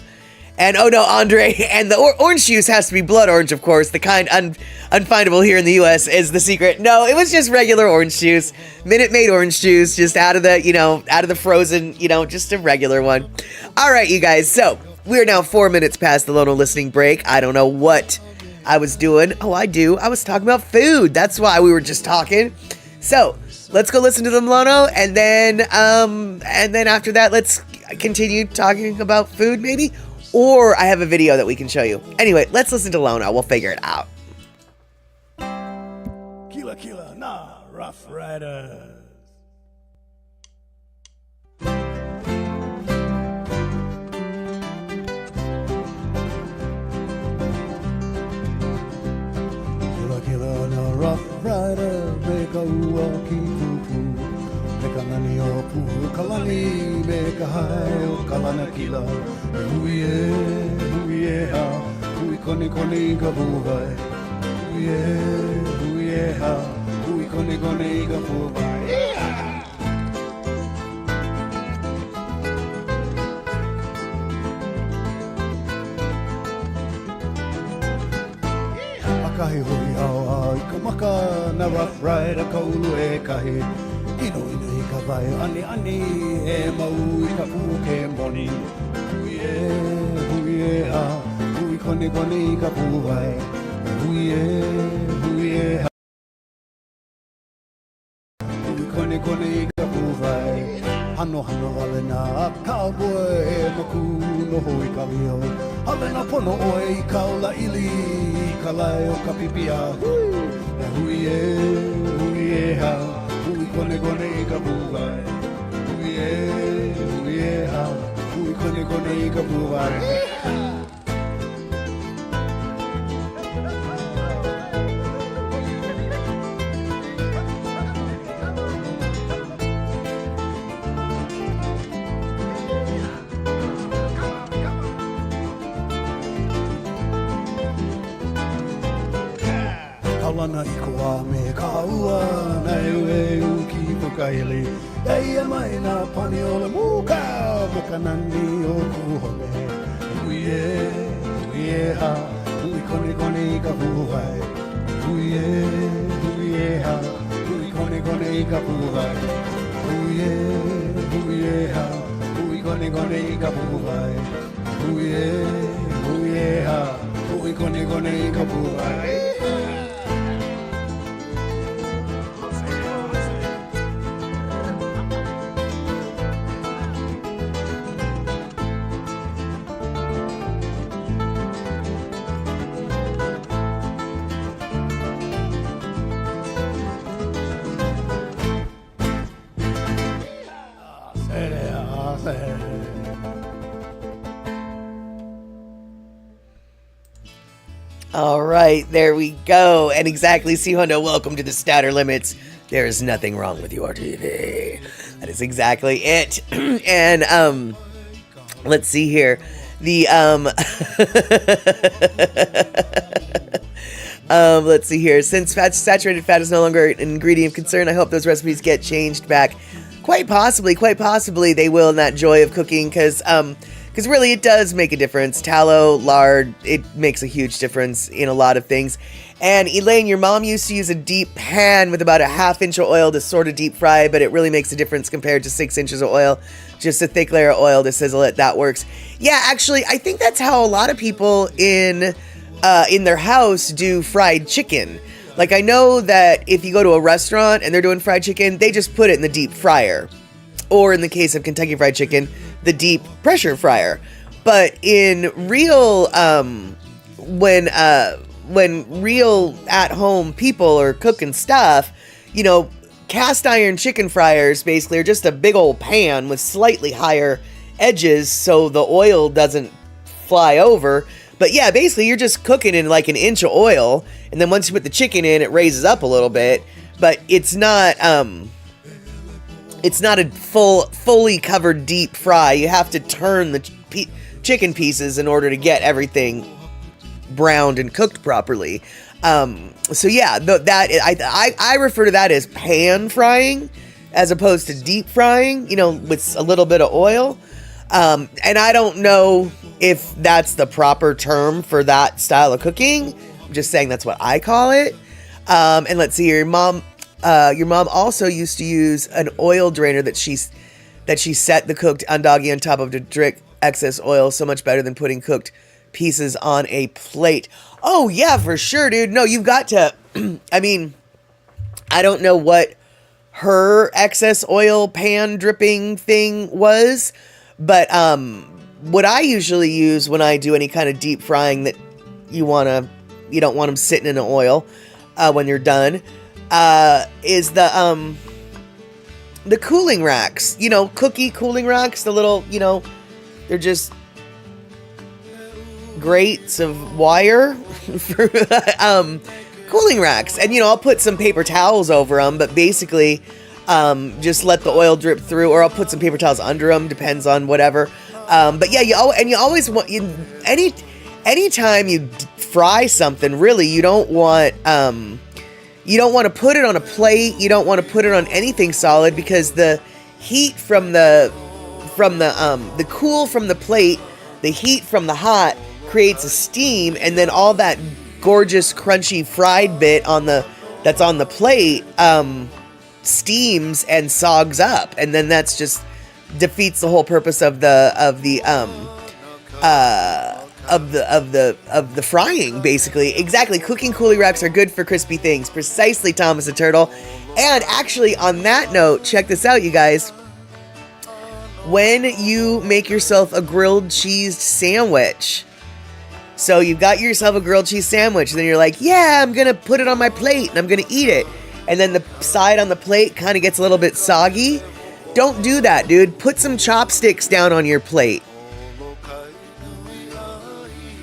And oh no, Andre, and the orange juice has to be blood orange, of course. The kind unfindable here in the U.S. is the secret. No, it was just regular orange juice. Minute Maid orange juice, just out of the frozen, just a regular one. All right, you guys. So we're now 4 minutes past the Lono listening break. I don't know what I was doing. Oh, I do. I was talking about food. That's why we were just talking. So let's go listen to the Lono, and then after that, let's continue talking about food, maybe. Or I have a video that we can show you. Anyway, let's listen to Lono. We'll figure it out. Kila Kila, nah, Rough Riders. Kila Kila, nah, Rough Riders. Make a walkie poo-poo. Make a nani o poo kalani. Make a high o kalana kila. Huye ha. Hui koni koni ka vuwai. Huye ha. Hui koni koni ka vuwai. Akahi hui au i ka maka na Rough Rider kaulu e kahi. Ino i ka vai ani e mau i ka pū ke moni. Huye ha, hui koni koni ka pūwai. Huye ha, hui koni koni ka pūwai. Hano ale na cowboy e maku no hui ka rio. Ale na pono oe i kaula ili i ka lai o ka pipia. Huye ha, hui koni koni ka pūwai. Huye ha, hui koni koni ka pūwai. Kaulana i kua me ka ua, nei ue u ki pukaili. Ei e mai na pani o le muka, me ka nani o kuhome. Huye ha, hui koni koni ka puhai. Huye ha, hui koni koni ka puhai. Huye ha, hui koni koni ka puhai. Huye ha, hui koni koni ka puhai. All right, there we go. And exactly, Sihondo, welcome to the Statter Limits. There is nothing wrong with your TV. That is exactly it. And let's see here. The let's see here. Since saturated fat is no longer an ingredient of concern, I hope those recipes get changed back. Quite possibly they will in that joy of cooking, because really it does make a difference. Tallow, lard, it makes a huge difference in a lot of things. And Elaine, your mom used to use a deep pan with about a ½ inch of oil to sort of deep fry, but it really makes a difference compared to 6 inches of oil. Just a thick layer of oil to sizzle it, that works. Yeah, actually, I think that's how a lot of people in their house do fried chicken. Like, I know that if you go to a restaurant and they're doing fried chicken, they just put it in the deep fryer. Or in the case of Kentucky Fried Chicken, the deep pressure fryer. But in real, when real at-home people are cooking stuff, cast iron chicken fryers basically are just a big old pan with slightly higher edges so the oil doesn't fly over. But yeah, basically you're just cooking in like an inch of oil, and then once you put the chicken in, it raises up a little bit, but it's not a fully covered deep fry. You have to turn the chicken pieces in order to get everything browned and cooked properly. So yeah, I refer to that as pan frying as opposed to deep frying, with a little bit of oil. And I don't know if that's the proper term for that style of cooking. I'm just saying that's what I call it. And let's see here. Your mom also used to use an oil drainer that she set the cooked andagi on top of to drip excess oil. So much better than putting cooked pieces on a plate. Oh yeah, for sure, dude. No, you've got to, I mean, I don't know what her excess oil pan dripping thing was, but what I usually use when I do any kind of deep frying that you don't want them sitting in the oil when you're done, is the cooling racks, cookie cooling racks, the little, they're just grates of wire for cooling racks. And, I'll put some paper towels over them, but basically just let the oil drip through, or I'll put some paper towels under them, depends on whatever. But yeah, you always want, anytime you fry something, really, you don't want to put it on a plate. You don't want to put it on anything solid, because the heat from the cool from the plate, the heat from the hot creates a steam, and then all that gorgeous crunchy fried bit that's on the plate steams and sogs up, and then that's just defeats the whole purpose of the frying, basically. Exactly. Cooking cooling racks are good for crispy things. Precisely, Thomas the Turtle. And actually, on that note, check this out, you guys. When you make yourself a grilled cheese sandwich, so you've got yourself a grilled cheese sandwich, and then you're like, yeah, I'm gonna put it on my plate and I'm gonna eat it, and then the side on the plate kind of gets a little bit soggy. Don't do that, dude. Put some chopsticks down on your plate,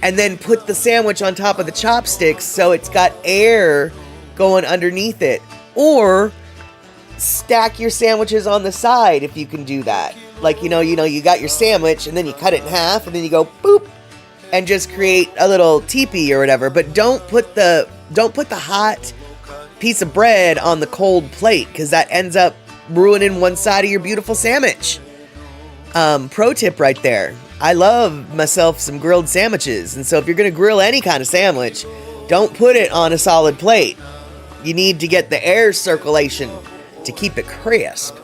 and then put the sandwich on top of the chopsticks so it's got air going underneath it. Or stack your sandwiches on the side if you can do that. Like, you got your sandwich and then you cut it in half and then you go boop and just create a little teepee or whatever. But don't put the hot piece of bread on the cold plate, because that ends up ruining one side of your beautiful sandwich. Pro tip right there. I love myself some grilled sandwiches, and so if you're going to grill any kind of sandwich, don't put it on a solid plate. You need to get the air circulation to keep it crisp.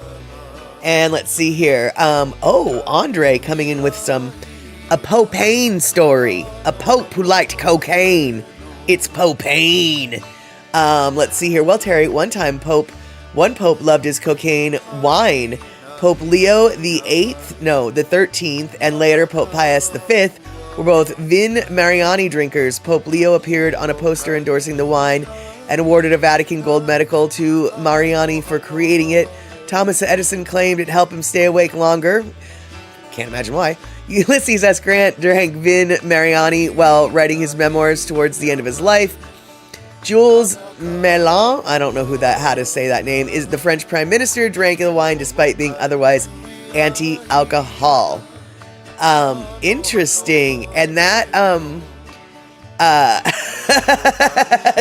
And let's see here. Andre coming in with a Popane story. A pope who liked cocaine. It's Popane. Let's see here. Well, Terry, one pope loved his cocaine wine. Pope Leo the 13th, and later Pope Pius V were both Vin Mariani drinkers. Pope Leo appeared on a poster endorsing the wine and awarded a Vatican gold medal to Mariani for creating it. Thomas Edison claimed it helped him stay awake longer. Can't imagine why. Ulysses S. Grant drank Vin Mariani while writing his memoirs towards the end of his life. Jules Mélan, I don't know how to say that name, is the French Prime Minister, drank the wine despite being otherwise anti-alcohol. Interesting. And that,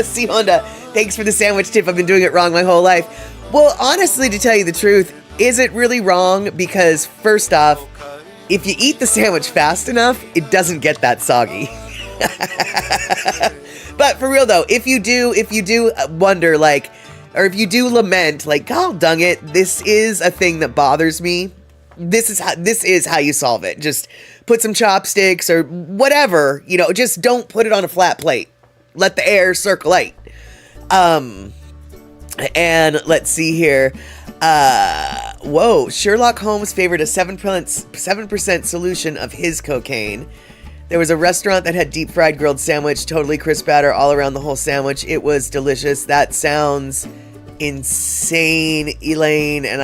see, Honda, thanks for the sandwich tip. I've been doing it wrong my whole life. Well, honestly, to tell you the truth, is it really wrong? Because first off, if you eat the sandwich fast enough, it doesn't get that soggy. But for real though, if you do wonder, like, or if you do lament, like, God dang it, this is a thing that bothers me, this is how you solve it. Just put some chopsticks or whatever, just don't put it on a flat plate. Let the air circulate. And let's see here. Sherlock Holmes favored a 7% solution of his cocaine. There was a restaurant that had deep fried grilled sandwich, totally crisp batter all around the whole sandwich. It was delicious. That sounds insane, Elaine. And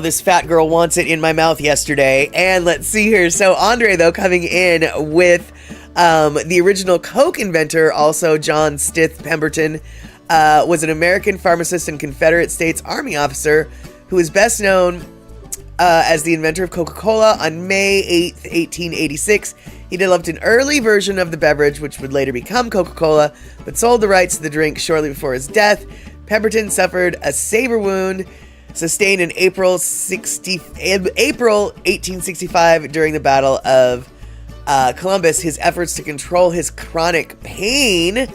this fat girl wants it in my mouth yesterday. And let's see here. So Andre, though, coming in with the original Coke inventor, also John Stith Pemberton, was an American pharmacist and Confederate States Army officer who is best known as the inventor of Coca-Cola. On May 8th, 1886, he developed an early version of the beverage, which would later become Coca-Cola, but sold the rights to the drink shortly before his death. Pemberton suffered a saber wound sustained in April 1865 during the Battle of Columbus. His efforts to control his chronic pain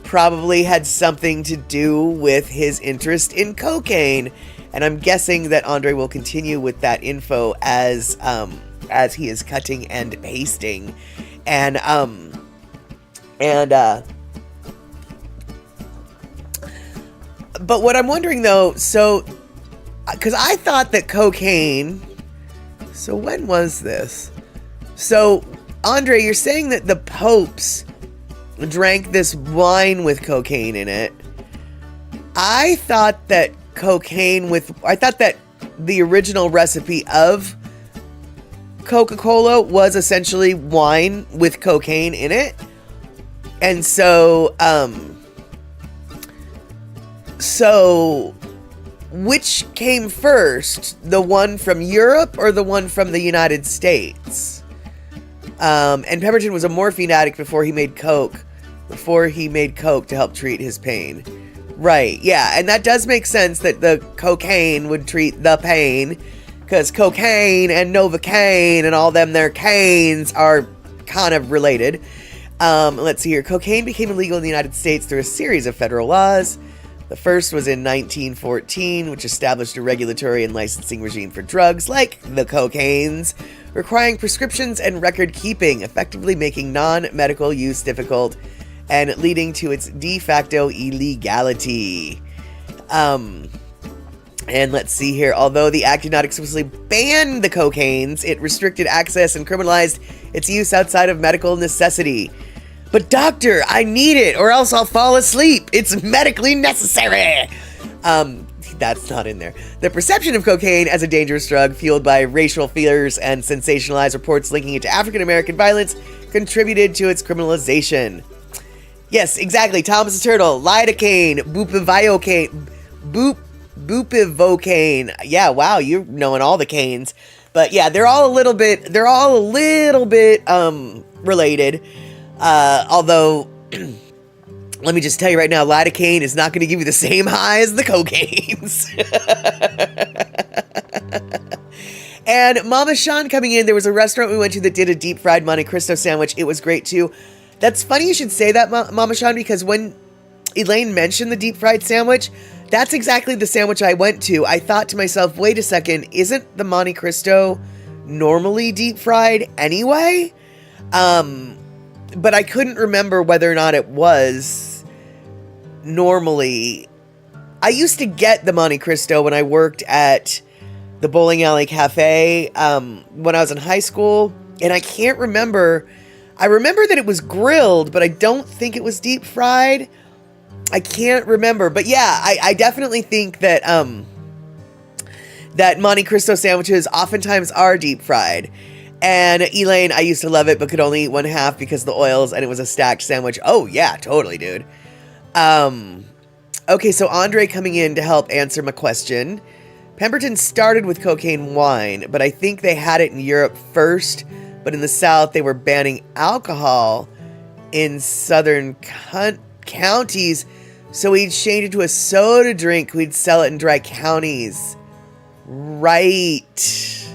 probably had something to do with his interest in cocaine. And I'm guessing that Andre will continue with that info as he is cutting and pasting. But what I'm wondering though, so, because I thought that cocaine, so when was this? So, Andre, you're saying that the popes drank this wine with cocaine in it. I thought that the original recipe of Coca-Cola was essentially wine with cocaine in it. And so which came first? The one from Europe or the one from the United States? And Pemberton was a morphine addict before he made coke to help treat his pain. Right, yeah, and that does make sense that the cocaine would treat the pain, because cocaine and Novocaine and all them their canes are kind of related. Let's see here. Cocaine became illegal in the United States through a series of federal laws. The first was in 1914, which established a regulatory and licensing regime for drugs like the cocaines, requiring prescriptions and record keeping, effectively making non-medical use difficult and leading to its de facto illegality. And let's see here. Although the act did not explicitly ban the cocaines, it restricted access and criminalized its use outside of medical necessity. But doctor, I need it or else I'll fall asleep. It's medically necessary. That's not in there. The perception of cocaine as a dangerous drug fueled by racial fears and sensationalized reports linking it to African American violence contributed to its criminalization. Yes, exactly. Thomas the Turtle, lidocaine, bupivacaine. Yeah, wow, you're knowing all the canes. But yeah, they're all a little bit related. Although, let me just tell you right now, lidocaine is not going to give you the same high as the cocaines. And Mama Sean coming in, there was a restaurant we went to that did a deep fried Monte Cristo sandwich. It was great too. That's funny you should say that, Mama Sean, because when Elaine mentioned the deep fried sandwich, that's exactly the sandwich I went to. I thought to myself, wait a second, isn't the Monte Cristo normally deep fried anyway? But I couldn't remember whether or not it was normally. I used to get the Monte Cristo when I worked at the Bowling Alley Cafe when I was in high school, and I can't remember. I remember that it was grilled, but I don't think it was deep fried. I can't remember, but yeah, I definitely think that that Monte Cristo sandwiches oftentimes are deep fried. And Elaine, I used to love it, but could only eat one half because of the oils, and it was a stacked sandwich. Oh yeah, totally, dude. Okay, so Andre coming in to help answer my question. Pemberton started with cocaine wine, but I think they had it in Europe first. But in the South, they were banning alcohol in southern counties. So we'd change it to a soda drink. We'd sell it in dry counties. Right.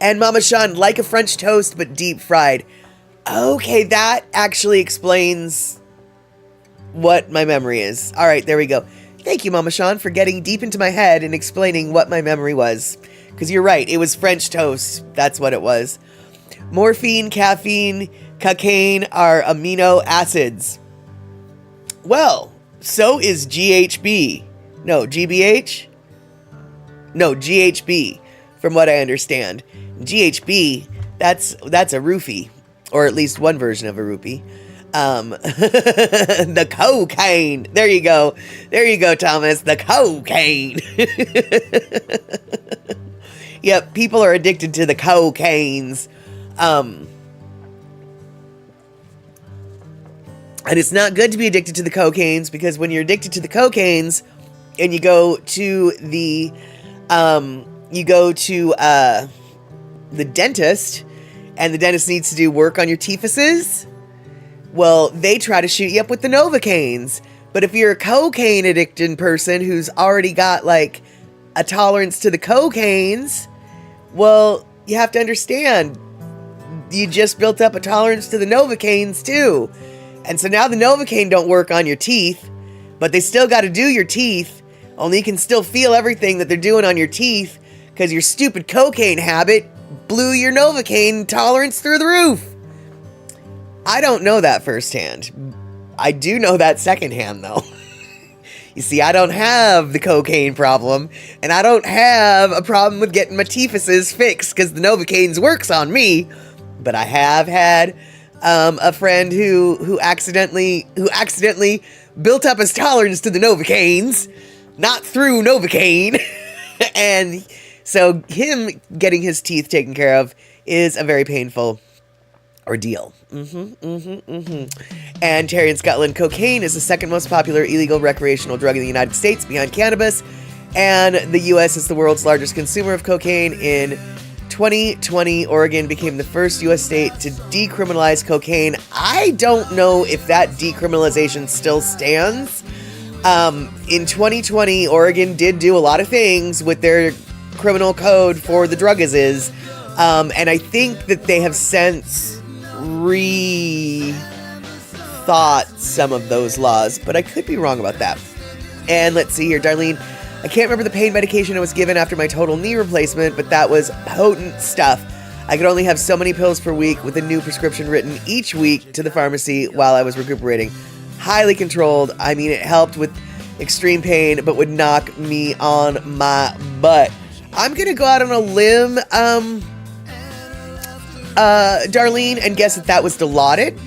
And Mama Sean, like a French toast, but deep fried. Okay, that actually explains what my memory is. All right, there we go. Thank you, Mama Sean, for getting deep into my head and explaining what my memory was. Because you're right, it was French toast. That's what it was. Morphine, caffeine, cocaine are amino acids. Well, so is GHB. No, GBH? No, GHB, from what I understand. GHB, that's a roofie. Or at least one version of a rupee. The cocaine. There you go. There you go, Thomas. The cocaine. Yep, people are addicted to the cocaines. And it's not good to be addicted to the cocaines, because when you're addicted to the cocaines and you go to the dentist, and the dentist needs to do work on your teethuses, well, they try to shoot you up with the Novocaines, But if you're a cocaine addicted person who's already got like a tolerance to the cocaines, well, you have to understand, you just built up a tolerance to the Novocaines too. And so now the Novocaine don't work on your teeth, but they still got to do your teeth. Only you can still feel everything that they're doing on your teeth because your stupid cocaine habit blew your Novocaine tolerance through the roof. I don't know that firsthand. I do know that secondhand, though. You see, I don't have the cocaine problem, and I don't have a problem with getting my teethuses fixed because the Novocaines works on me. But I have had a friend who accidentally built up his tolerance to the Novocaines, not through Novocaine, and so him getting his teeth taken care of is a very painful ordeal. And Terry and Scotland, cocaine is the second most popular illegal recreational drug in the United States behind cannabis, and the U.S. is the world's largest consumer of cocaine. In 2020, Oregon became the first U.S. state to decriminalize cocaine. I don't know if that decriminalization still stands. In 2020, Oregon did do a lot of things with their criminal code for the druggises, and I think that they have since rethought some of those laws, but I could be wrong about that. And let's see here, Darlene, I can't remember the pain medication I was given after my total knee replacement, but that was potent stuff. I could only have so many pills per week with a new prescription written each week to the pharmacy while I was recuperating. Highly controlled. I mean, it helped with extreme pain, but would knock me on my butt. I'm gonna go out on a limb, Darlene, and guess that was Dilaudid.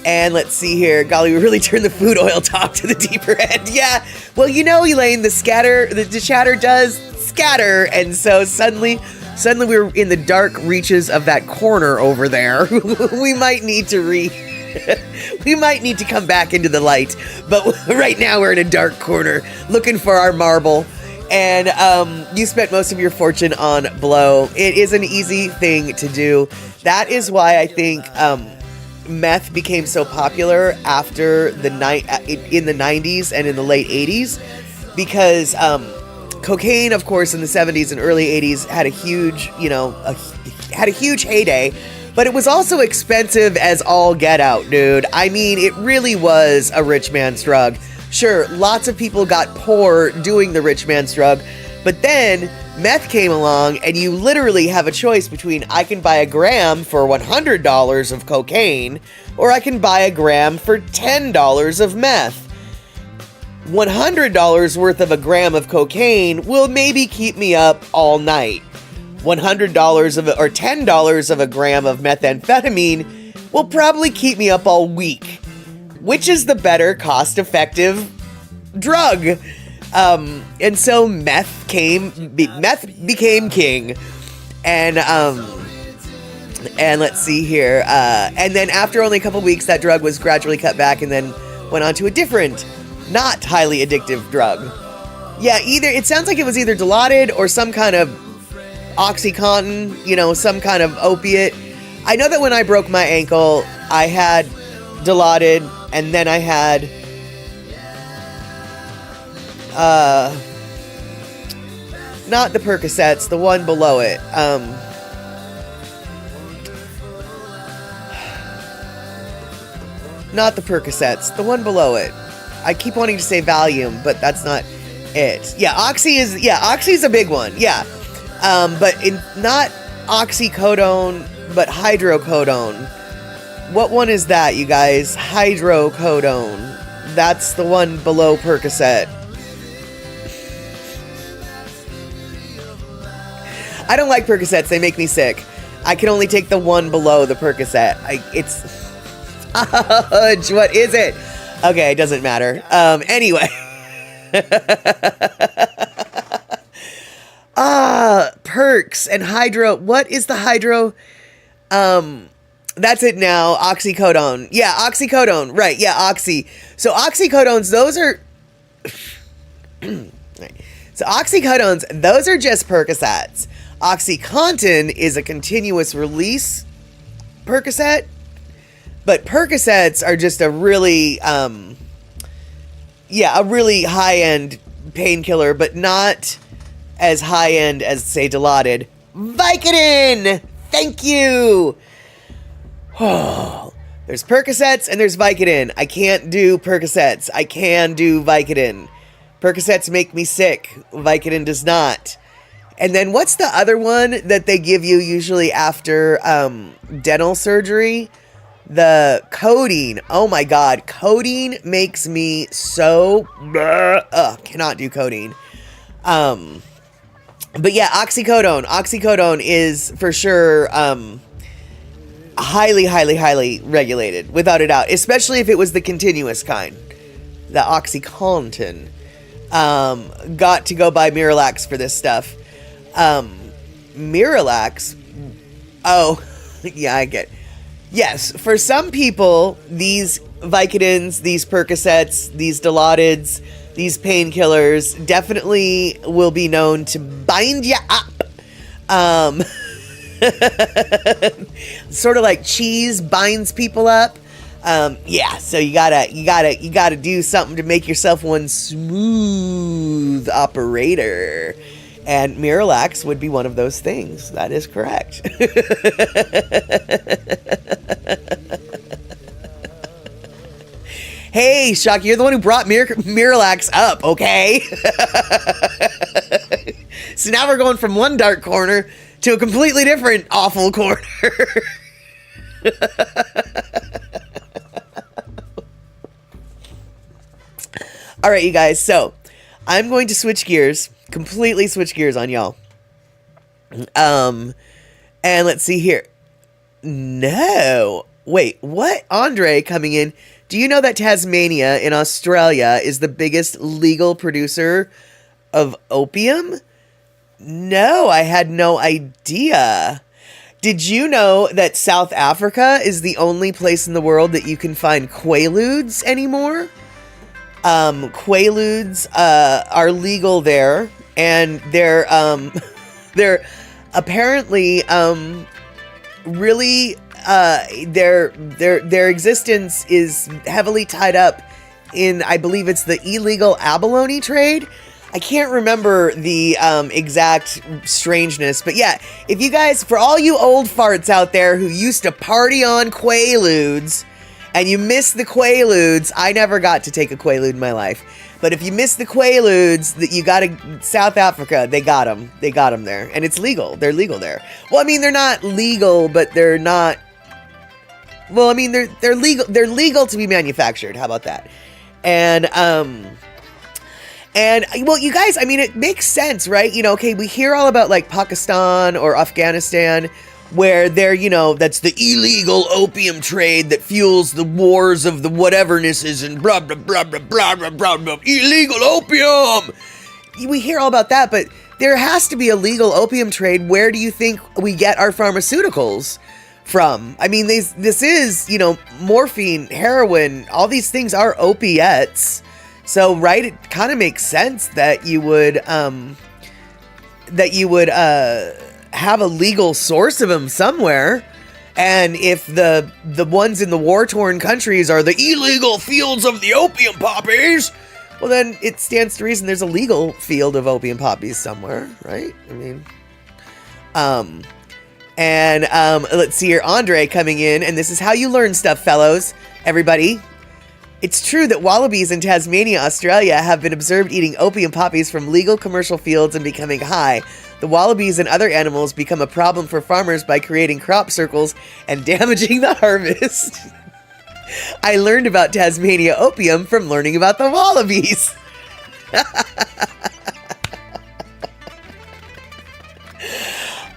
And let's see here. Golly, we really turned the food oil talk to the deeper end. Yeah. Well, you know, Elaine, the chatter does scatter. And so suddenly we were in the dark reaches of that corner over there. We might need to come back into the light. But right now we're in a dark corner looking for our marble. And you spent most of your fortune on blow. It is an easy thing to do. That is why I think meth became so popular after in the 90s and in the late 80s, because cocaine, of course, in the 70s and early 80s had a huge, had a huge heyday, but it was also expensive as all get out, dude. I mean, it really was a rich man's drug. Sure, lots of people got poor doing the rich man's drug, but then meth came along and you literally have a choice between I can buy a gram for $100 of cocaine or I can buy a gram for $10 of meth. $100 worth of a gram of cocaine will maybe keep me up all night. $100 of or $10 of a gram of methamphetamine will probably keep me up all week. Which is the better cost-effective drug? And so meth became king. And let's see here. And then after only a couple weeks, that drug was gradually cut back and then went on to a different, not highly addictive drug. Yeah, it sounds like it was either Dilaudid or some kind of OxyContin, some kind of opiate. I know that when I broke my ankle, I had Dilaudid, and then I had not the Percocets, the one below it. Not the Percocets, the one below it. I keep wanting to say Valium, but that's not it. Yeah, Oxy's a big one. Yeah. But not oxycodone, but hydrocodone. What one is that, you guys? Hydrocodone. That's the one below Percocet. I don't like Percocets. They make me sick. I can only take the one below the Percocet. What is it? Okay, it doesn't matter. Anyway. Perks and hydro. What is the hydro? That's it now. Oxycodone. Yeah, oxycodone. Right. Yeah, oxy. So oxycodones, those are... So oxycodones, those are just Percocets. OxyContin is a continuous release Percocet. But Percocets are just a really, a really high-end painkiller, but not as high-end as, say, Dilaudid. Vicodin! Thank you! Oh, there's Percocets and there's Vicodin. I can't do Percocets. I can do Vicodin. Percocets make me sick. Vicodin does not. And then what's the other one that they give you usually after dental surgery? The codeine. Oh my God. Codeine makes me so... cannot do codeine. But yeah, oxycodone. Oxycodone is for sure highly, highly, highly regulated, without a doubt. Especially if it was the continuous kind. The OxyContin. Got to go buy Miralax for this stuff. Miralax? Oh, yeah, I get it. Yes, for some people, these Vicodins, these Percocets, these Dilaudids, these painkillers definitely will be known to bind you up. Sort of like cheese binds people up. Yeah, so you gotta do something to make yourself one smooth operator. And Miralax would be one of those things. That is correct. Hey, Shock, you're the one who brought Miralax up, okay? So now we're going from one dark corner to a completely different awful corner. All right, you guys, so I'm going to switch gears. Completely switch gears on y'all. And let's see here. No. Wait, what? Andre coming in. Do you know that Tasmania in Australia is the biggest legal producer of opium? No, I had no idea. Did you know that South Africa is the only place in the world that you can find Quaaludes anymore? Quaaludes are legal there, and they're apparently really their existence is heavily tied up in, I believe it's the illegal abalone trade. I can't remember the exact strangeness, but yeah, if you guys, for all you old farts out there who used to party on Quaaludes, and you miss the Quaaludes, I never got to take a Quaalude in my life. But if you miss the Quaaludes, that you got to South Africa, they got them. They got them there, and it's legal. They're legal there. Well, I mean, they're not legal, but they're not. Well, I mean, they're legal. They're legal to be manufactured. How about that? And well, you guys, I mean, it makes sense, right? You know, okay, we hear all about like Pakistan or Afghanistan, where they're, you know, that's the illegal opium trade that fuels the wars of the whatevernesses and blah, blah, blah, blah, blah, blah, blah, blah, illegal opium. We hear all about that, but there has to be a legal opium trade. Where do you think we get our pharmaceuticals from? I mean, this is, you know, morphine, heroin, all these things are opiates. So, right, it kind of makes sense that you would have a legal source of them somewhere. And if the ones in the war-torn countries are the illegal fields of the opium poppies, well, then it stands to reason there's a legal field of opium poppies somewhere, right? I mean, let's see here, Andre coming in, and this is how you learn stuff, fellows, everybody. It's true that wallabies in Tasmania, Australia, have been observed eating opium poppies from legal commercial fields and becoming high. The wallabies and other animals become a problem for farmers by creating crop circles and damaging the harvest. I learned about Tasmania opium from learning about the wallabies.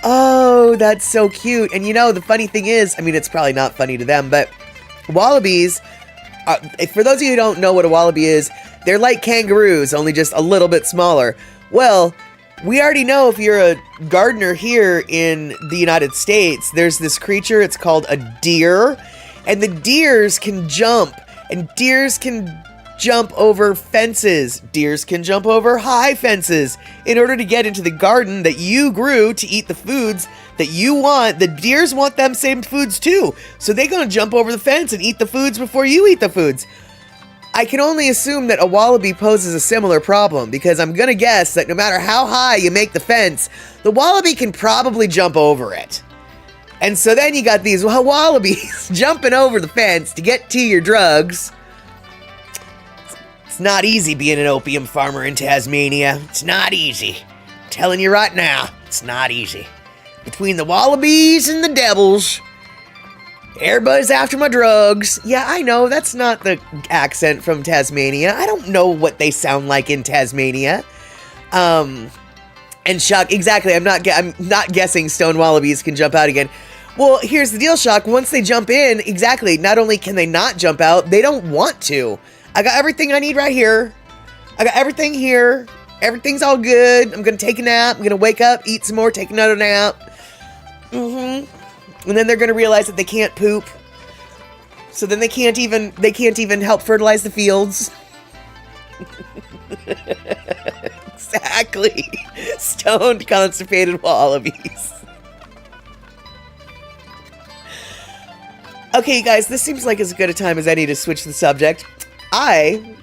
Oh, that's so cute. And you know, the funny thing is, I mean, it's probably not funny to them, but wallabies, for those of you who don't know what a wallaby is, they're like kangaroos, only just a little bit smaller. Well, we already know, if you're a gardener here in the United States, there's this creature, it's called a deer, and the deers can jump, and deers can jump over fences. Deers can jump over high fences in order to get into the garden that you grew to eat the foods that you want. The deers want them same foods too. So they're going to jump over the fence and eat the foods before you eat the foods. I can only assume that a wallaby poses a similar problem, because I'm going to guess that no matter how high you make the fence, the wallaby can probably jump over it. And so then you got these wallabies jumping over the fence to get to your drugs. It's not easy being an opium farmer in Tasmania. It's not easy. I'm telling you right now, it's not easy. Between the wallabies and the devils, everybody's after my drugs. Yeah, I know, that's not the accent from Tasmania. I don't know what they sound like in Tasmania. And Shock, exactly, I'm not guessing stone wallabies can jump out again. Well, here's the deal, Shock. Once they jump in, exactly, not only can they not jump out, they don't want to. I got everything I need right here. I got everything here. Everything's all good. I'm going to take a nap. I'm going to wake up, eat some more, take another nap. And then they're going to realize that they can't poop. So then they can't even help fertilize the fields. Exactly. Stoned, constipated wallabies. Okay, you guys, this seems like as good a time as any to switch the subject. I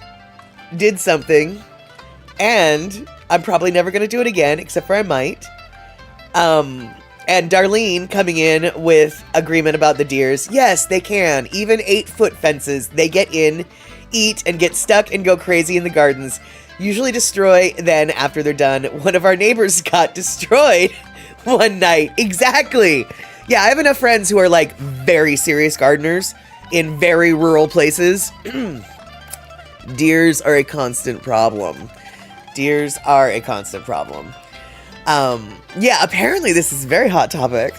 did something, and I'm probably never going to do it again, except for I might. And Darlene coming in with agreement about the deers. Yes, they can. Even 8-foot fences, they get in, eat, and get stuck and go crazy in the gardens. Usually destroy then after they're done. One of our neighbors got destroyed one night. Exactly. Yeah, I have enough friends who are like very serious gardeners in very rural places. Deers are a constant problem. Deers are a constant problem. Yeah, apparently this is a very hot topic.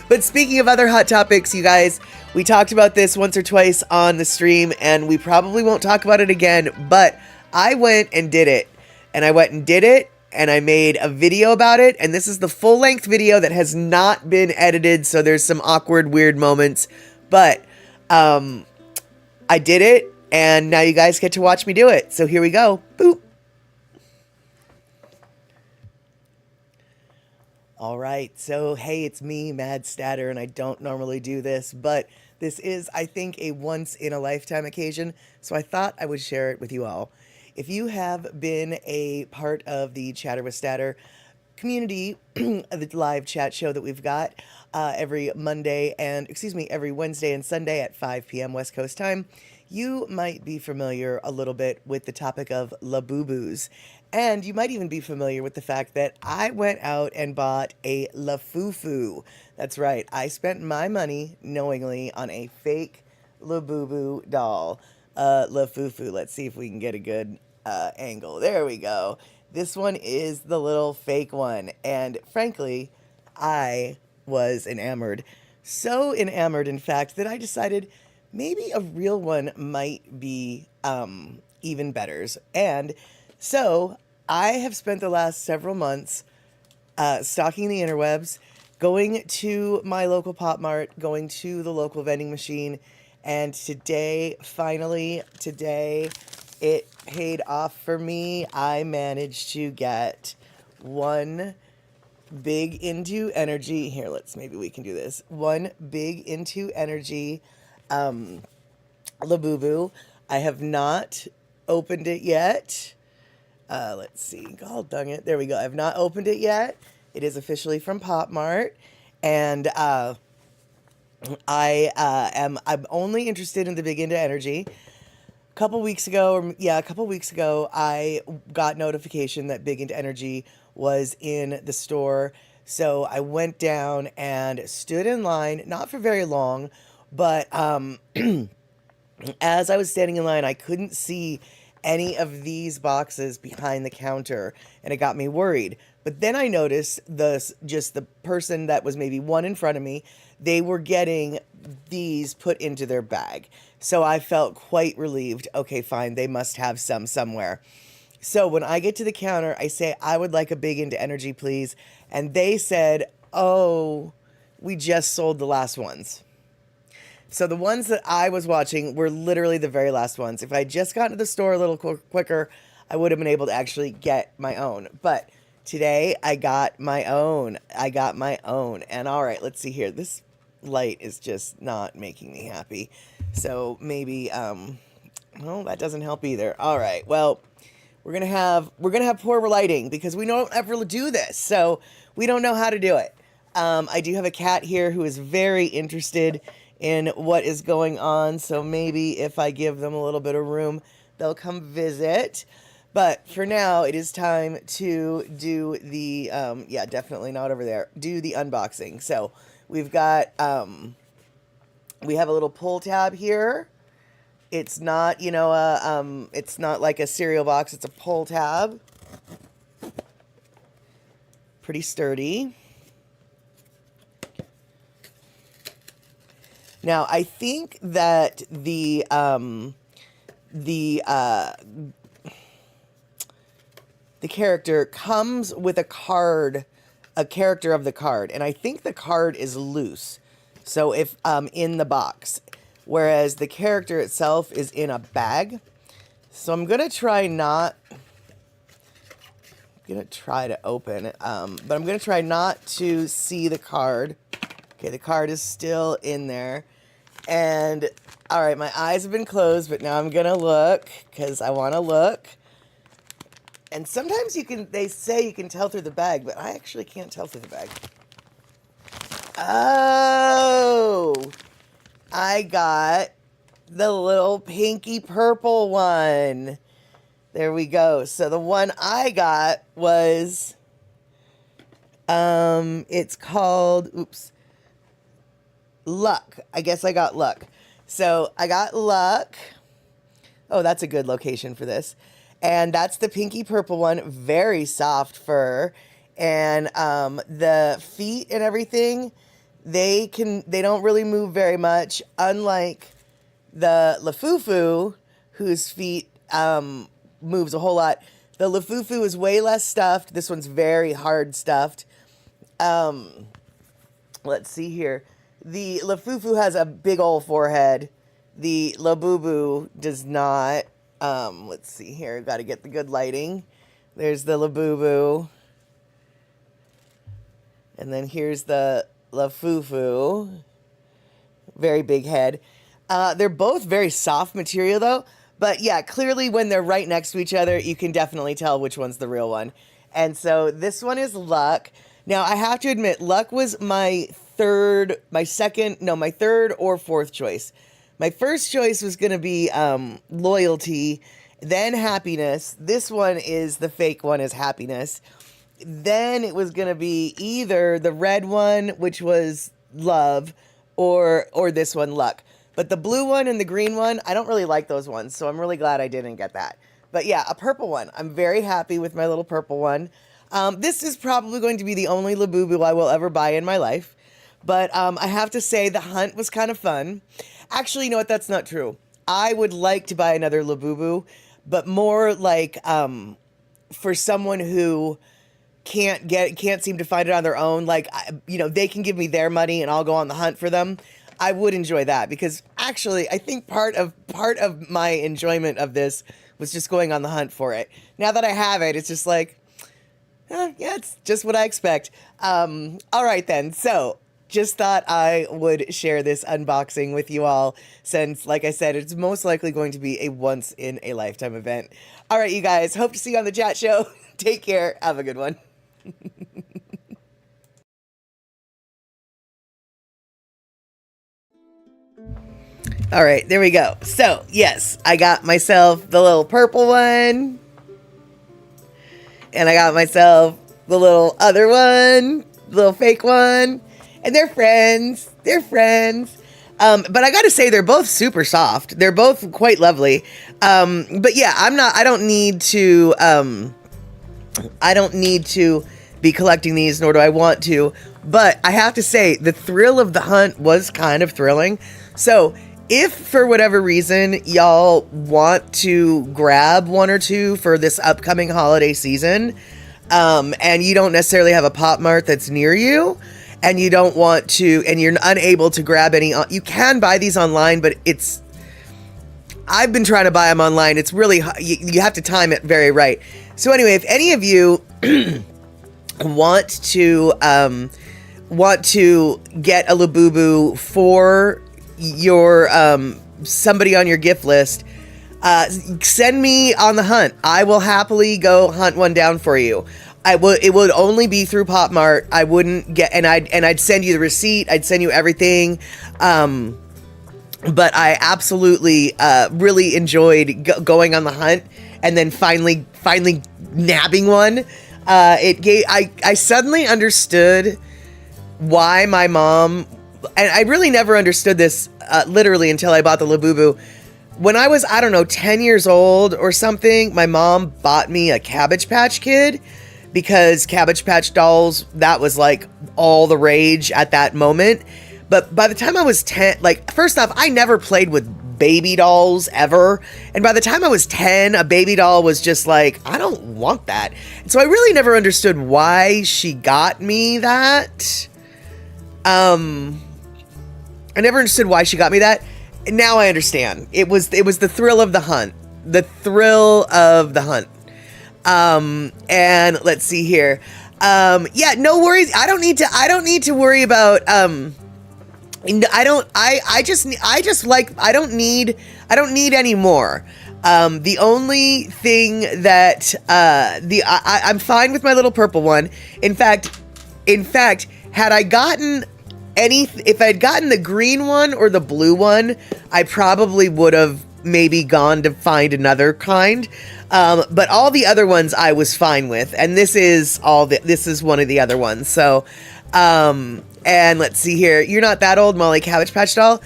But speaking of other hot topics, you guys, we talked about this once or twice on the stream, and we probably won't talk about it again, but I went and did it. And I went and did it, and I made a video about it, and this is the full-length video that has not been edited, so there's some awkward, weird moments, but I did it, and now you guys get to watch me do it. So here we go. Boop. All right, so hey, it's me, Mad Statter, and I don't normally do this, but this is, I think, a once-in-a-lifetime occasion, so I thought I would share it with you all. If you have been a part of the Chatter with Statter community, the live chat show that we've got every Wednesday and Sunday at 5 p.m. West Coast time, you might be familiar a little bit with the topic of Labubus. And you might even be familiar with the fact that I went out and bought a Lafufu. That's right, I spent my money knowingly on a fake Labubu doll. Lafufu. Let's see if we can get a good angle. There we go. This one is the little fake one. And frankly, I was enamored. So enamored, in fact, that I decided maybe a real one might be even better. And so I have spent the last several months stalking the interwebs, going to my local Pop Mart, going to the local vending machine, and today, finally, it paid off for me. I managed to get one Big Into Energy. Here, maybe we can do this. One Big Into Energy Labubu. I have not opened it yet. Let's see. God dang it. There we go. I have not opened it yet. It is officially from Pop Mart. And I'm only interested in the Big Into Energy. A couple weeks ago, I got notification that Big Into Energy was in the store. So I went down and stood in line, not for very long, but as I was standing in line, I couldn't see any of these boxes behind the counter, and it got me worried. But then I noticed the person that was maybe one in front of me, they were getting these put into their bag. So I felt quite relieved. Okay, fine, they must have some somewhere. So when I get to the counter, I say, I would like a Big Into Energy, please. And they said, oh, we just sold the last ones. So the ones that I was watching were literally the very last ones. If I just got to the store a little quicker, I would have been able to actually get my own. But today I got my own. And all right, let's see here. This light is just not making me happy. So maybe, well, that doesn't help either. All right, well, we're gonna have poor lighting because we don't ever do this, so we don't know how to do it. I do have a cat here who is very interested in what is going on, so maybe if I give them a little bit of room, they'll come visit. But for now, it is time to do the, yeah, definitely not over there, do the unboxing. So we've got, we have a little pull tab here. It's not, you know, it's not like a cereal box, it's a pull tab. Pretty sturdy. Now, I think that the character comes with a card, a character of the card, and I think the card is loose. So if in the box, whereas the character itself is in a bag. So I'm gonna try not. I'm gonna try to open it, but I'm gonna try not to see the card. Okay, the card is still in there. And, all right, my eyes have been closed, but now I'm going to look because I want to look. And sometimes they say you can tell through the bag, but I actually can't tell through the bag. Oh, I got the little pinky purple one. There we go. So the one I got was, it's called, oops. Luck. I guess I got Luck. So I got Luck. Oh, that's a good location for this. And that's the pinky purple one. Very soft fur. And the feet and everything, they don't really move very much. Unlike the Lafufu, whose feet moves a whole lot. The Lafufu is way less stuffed. This one's very hard stuffed. Let's see here. The Lafufu has a big old forehead. The Labubu does not. Let's see here. Got to get the good lighting. There's the Labubu. And then here's the Lafufu. Very big head. They're both very soft material, though. But yeah, clearly when they're right next to each other, you can definitely tell which one's the real one. And so this one is Luck. Now, I have to admit, Luck was my third or fourth choice. My first choice was going to be Loyalty, then Happiness. This one is the fake one, is Happiness. Then it was going to be either the red one, which was Love, or this one, Luck. But the blue one and the green one, I don't really like those ones, so I'm really glad I didn't get that. But yeah, a purple one. I'm very happy with my little purple one. This is probably going to be the only Labubu I will ever buy in my life. But I have to say the hunt was kind of fun. Actually, you know what? That's not true. I would like to buy another Labubu, but more like for someone who can't seem to find it on their own. Like, you know, they can give me their money and I'll go on the hunt for them. I would enjoy that because actually I think part of my enjoyment of this was just going on the hunt for it. Now that I have it, it's just like, yeah, it's just what I expect. All right then. So just thought I would share this unboxing with you all since, like I said, it's most likely going to be a once in a lifetime event. All right, you guys, hope to see you on the chat show. Take care. Have a good one. All right, there we go. So, yes, I got myself the little purple one. And I got myself the little other one, the little fake one. And they're friends. They're friends. But I got to say, they're both super soft. They're both quite lovely. But yeah, I don't need to be collecting these, nor do I want to. But I have to say, the thrill of the hunt was kind of thrilling. So if for whatever reason y'all want to grab one or two for this upcoming holiday season, and you don't necessarily have a Pop Mart that's near you, and you don't want to, and you're unable to grab any, you can buy these online, but I've been trying to buy them online. It's really, you have to time it very right. So anyway, if any of you want to get a Labubu for your somebody on your gift list, send me on the hunt. I will happily go hunt one down for you. It would only be through Pop Mart. I wouldn't get, and I'd send you the receipt. I'd send you everything. But I absolutely really enjoyed going on the hunt, and then finally nabbing one. I suddenly understood why my mom, and I really never understood this literally until I bought the Labubu. When I was, 10 years old or something, my mom bought me a Cabbage Patch Kid, because Cabbage Patch dolls, that was like all the rage at that moment. But by the time I was 10, first off, I never played with baby dolls ever. And by the time I was 10, a baby doll was just like, I don't want that. And so I really never understood why she got me that. I never understood why she got me that. Now I understand. It was the thrill of the hunt. The thrill of the hunt. And let's see here. Yeah, no worries. I don't need to worry about, I don't need any more. The only thing that, I'm fine with my little purple one. In fact, had I gotten if I'd gotten the green one or the blue one, I probably would have maybe gone to find another kind. But all the other ones I was fine with, and this is one of the other ones. So, and let's see here. You're not that old, Molly Cabbage Patch Doll.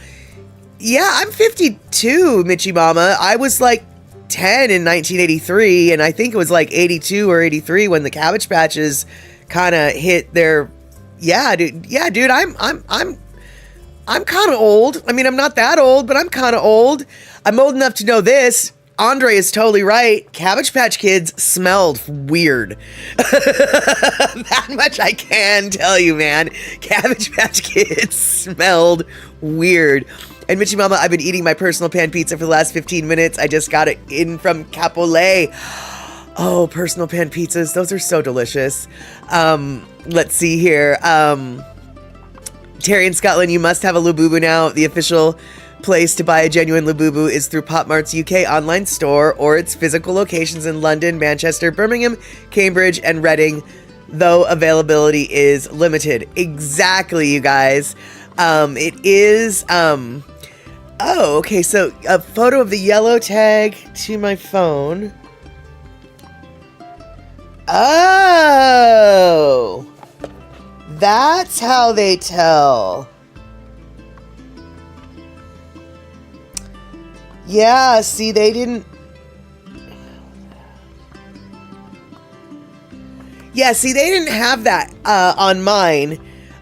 Yeah, I'm 52, Mitchie Mama. I was like 10 in 1983, and I think it was like 82 or 83 when the Cabbage Patches kind of hit their. Yeah, dude. I'm kind of old. I mean, I'm not that old, but I'm kind of old. I'm old enough to know this. Andre is totally right. Cabbage Patch Kids smelled weird. That much I can tell you, man. Cabbage Patch Kids smelled weird. And Mitchie Mama, I've been eating my personal pan pizza for the last 15 minutes. I just got it in from Capole. Oh, personal pan pizzas. Those are so delicious. Let's see here. Terry in Scotland, you must have a Labubu now. The official place to buy a genuine Labubu is through Pop Mart's UK online store or its physical locations in London, Manchester, Birmingham, Cambridge, and Reading, though availability is limited. Exactly, you guys. It is, oh, okay, so a photo of the yellow tag to my phone. Oh, that's how they tell. Yeah, see, they didn't. Yeah, see, they didn't have that on mine.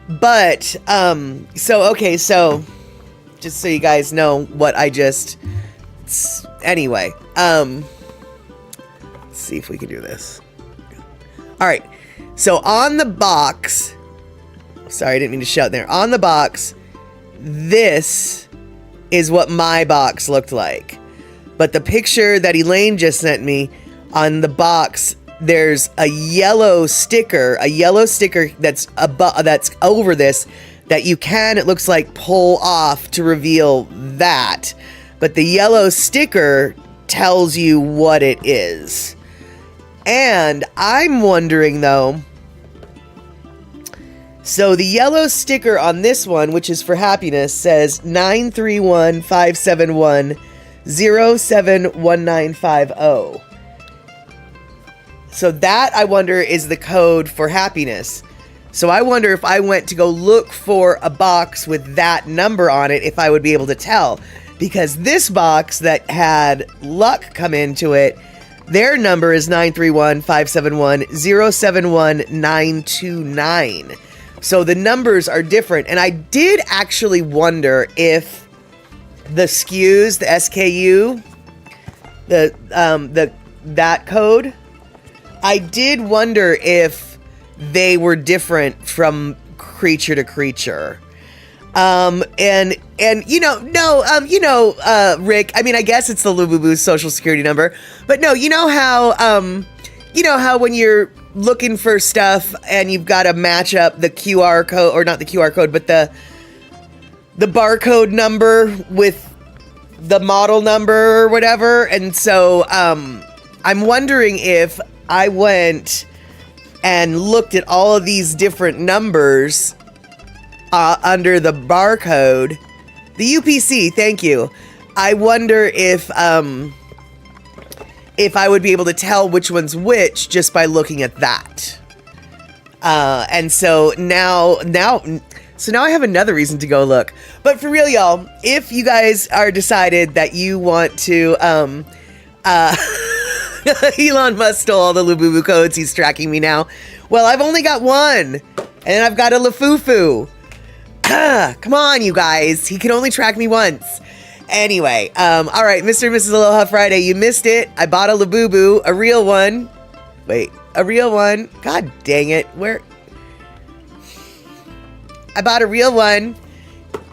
But, so, okay, so, just so you guys know what I just. Anyway, let's see if we can do this. All right, so on the box, sorry, I didn't mean to shout there. On the box, this is what my box looked like. But the picture that Elaine just sent me, on the box, there's a yellow sticker that's over this that you can, it looks like, pull off to reveal that. But the yellow sticker tells you what it is. And I'm wondering, though, so the yellow sticker on this one, which is for happiness, says 931-571-071950. So that, I wonder, is the code for happiness. So I wonder if I went to go look for a box with that number on it, if I would be able to tell. Because this box that had luck come into it, their number is 931-571-071929. So the numbers are different. And I did actually wonder if the SKUs, the SKU, that code, I did wonder if they were different from creature to creature. And Rick, I mean, I guess it's the Labubu's social security number, but no, you know how when you're looking for stuff and you've got to match up the QR code, or not the QR code, but the barcode number with the model number or whatever. And so, I'm wondering if I went and looked at all of these different numbers under the barcode, the UPC, thank you. I wonder if I would be able to tell which one's which just by looking at that. And so now I have another reason to go look. But for real, y'all, if you guys are decided that you want to, Elon Musk stole all the Labubu codes. He's tracking me now. Well, I've only got one, and I've got a Lafufu. Come on, you guys. He can only track me once. Anyway, all right, Mr. and Mrs. Aloha Friday, you missed it. I bought a Labubu, a real one. Wait, a real one. God dang it. Where? I bought a real one,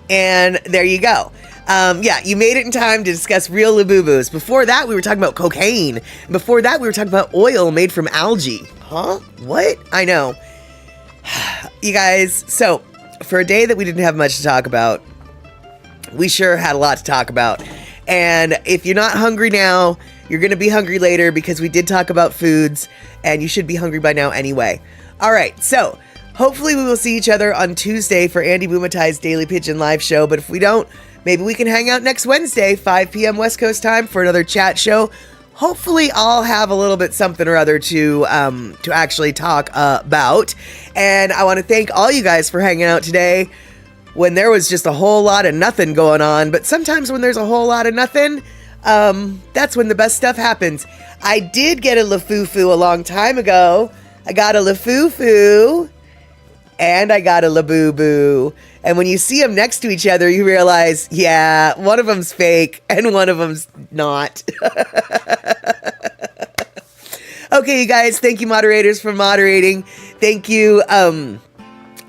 and there you go. Yeah, you made it in time to discuss real Labubus. Before that, we were talking about cocaine. Before that, we were talking about oil made from algae. Huh? What? I know. You guys, so for a day that we didn't have much to talk about, we sure had a lot to talk about. And if you're not hungry now, you're going to be hungry later, because we did talk about foods, and you should be hungry by now anyway. All right, so hopefully we will see each other on Tuesday for Andy Bumatai's Daily Pigeon live show. But if we don't, maybe we can hang out next Wednesday, 5 p.m. West Coast time, for another chat show. Hopefully I'll have a little bit something or other to actually talk about. And I want to thank all you guys for hanging out today when there was just a whole lot of nothing going on. But sometimes when there's a whole lot of nothing, that's when the best stuff happens. I did get a Lafufu a long time ago. I got a Lafufu and I got a Labubu. And when you see them next to each other, you realize, yeah, one of them's fake and one of them's not. Okay, you guys, thank you, moderators, for moderating. Thank you,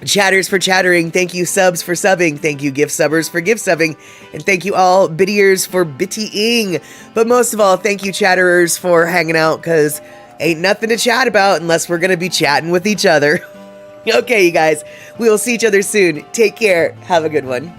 chatters, for chattering. Thank you, subs, for subbing. Thank you, gift subbers, for gift subbing. And thank you all, biddiers, for bittying. But most of all, thank you, chatterers, for hanging out, because ain't nothing to chat about unless we're going to be chatting with each other. Okay, you guys, we will see each other soon. Take care. Have a good one.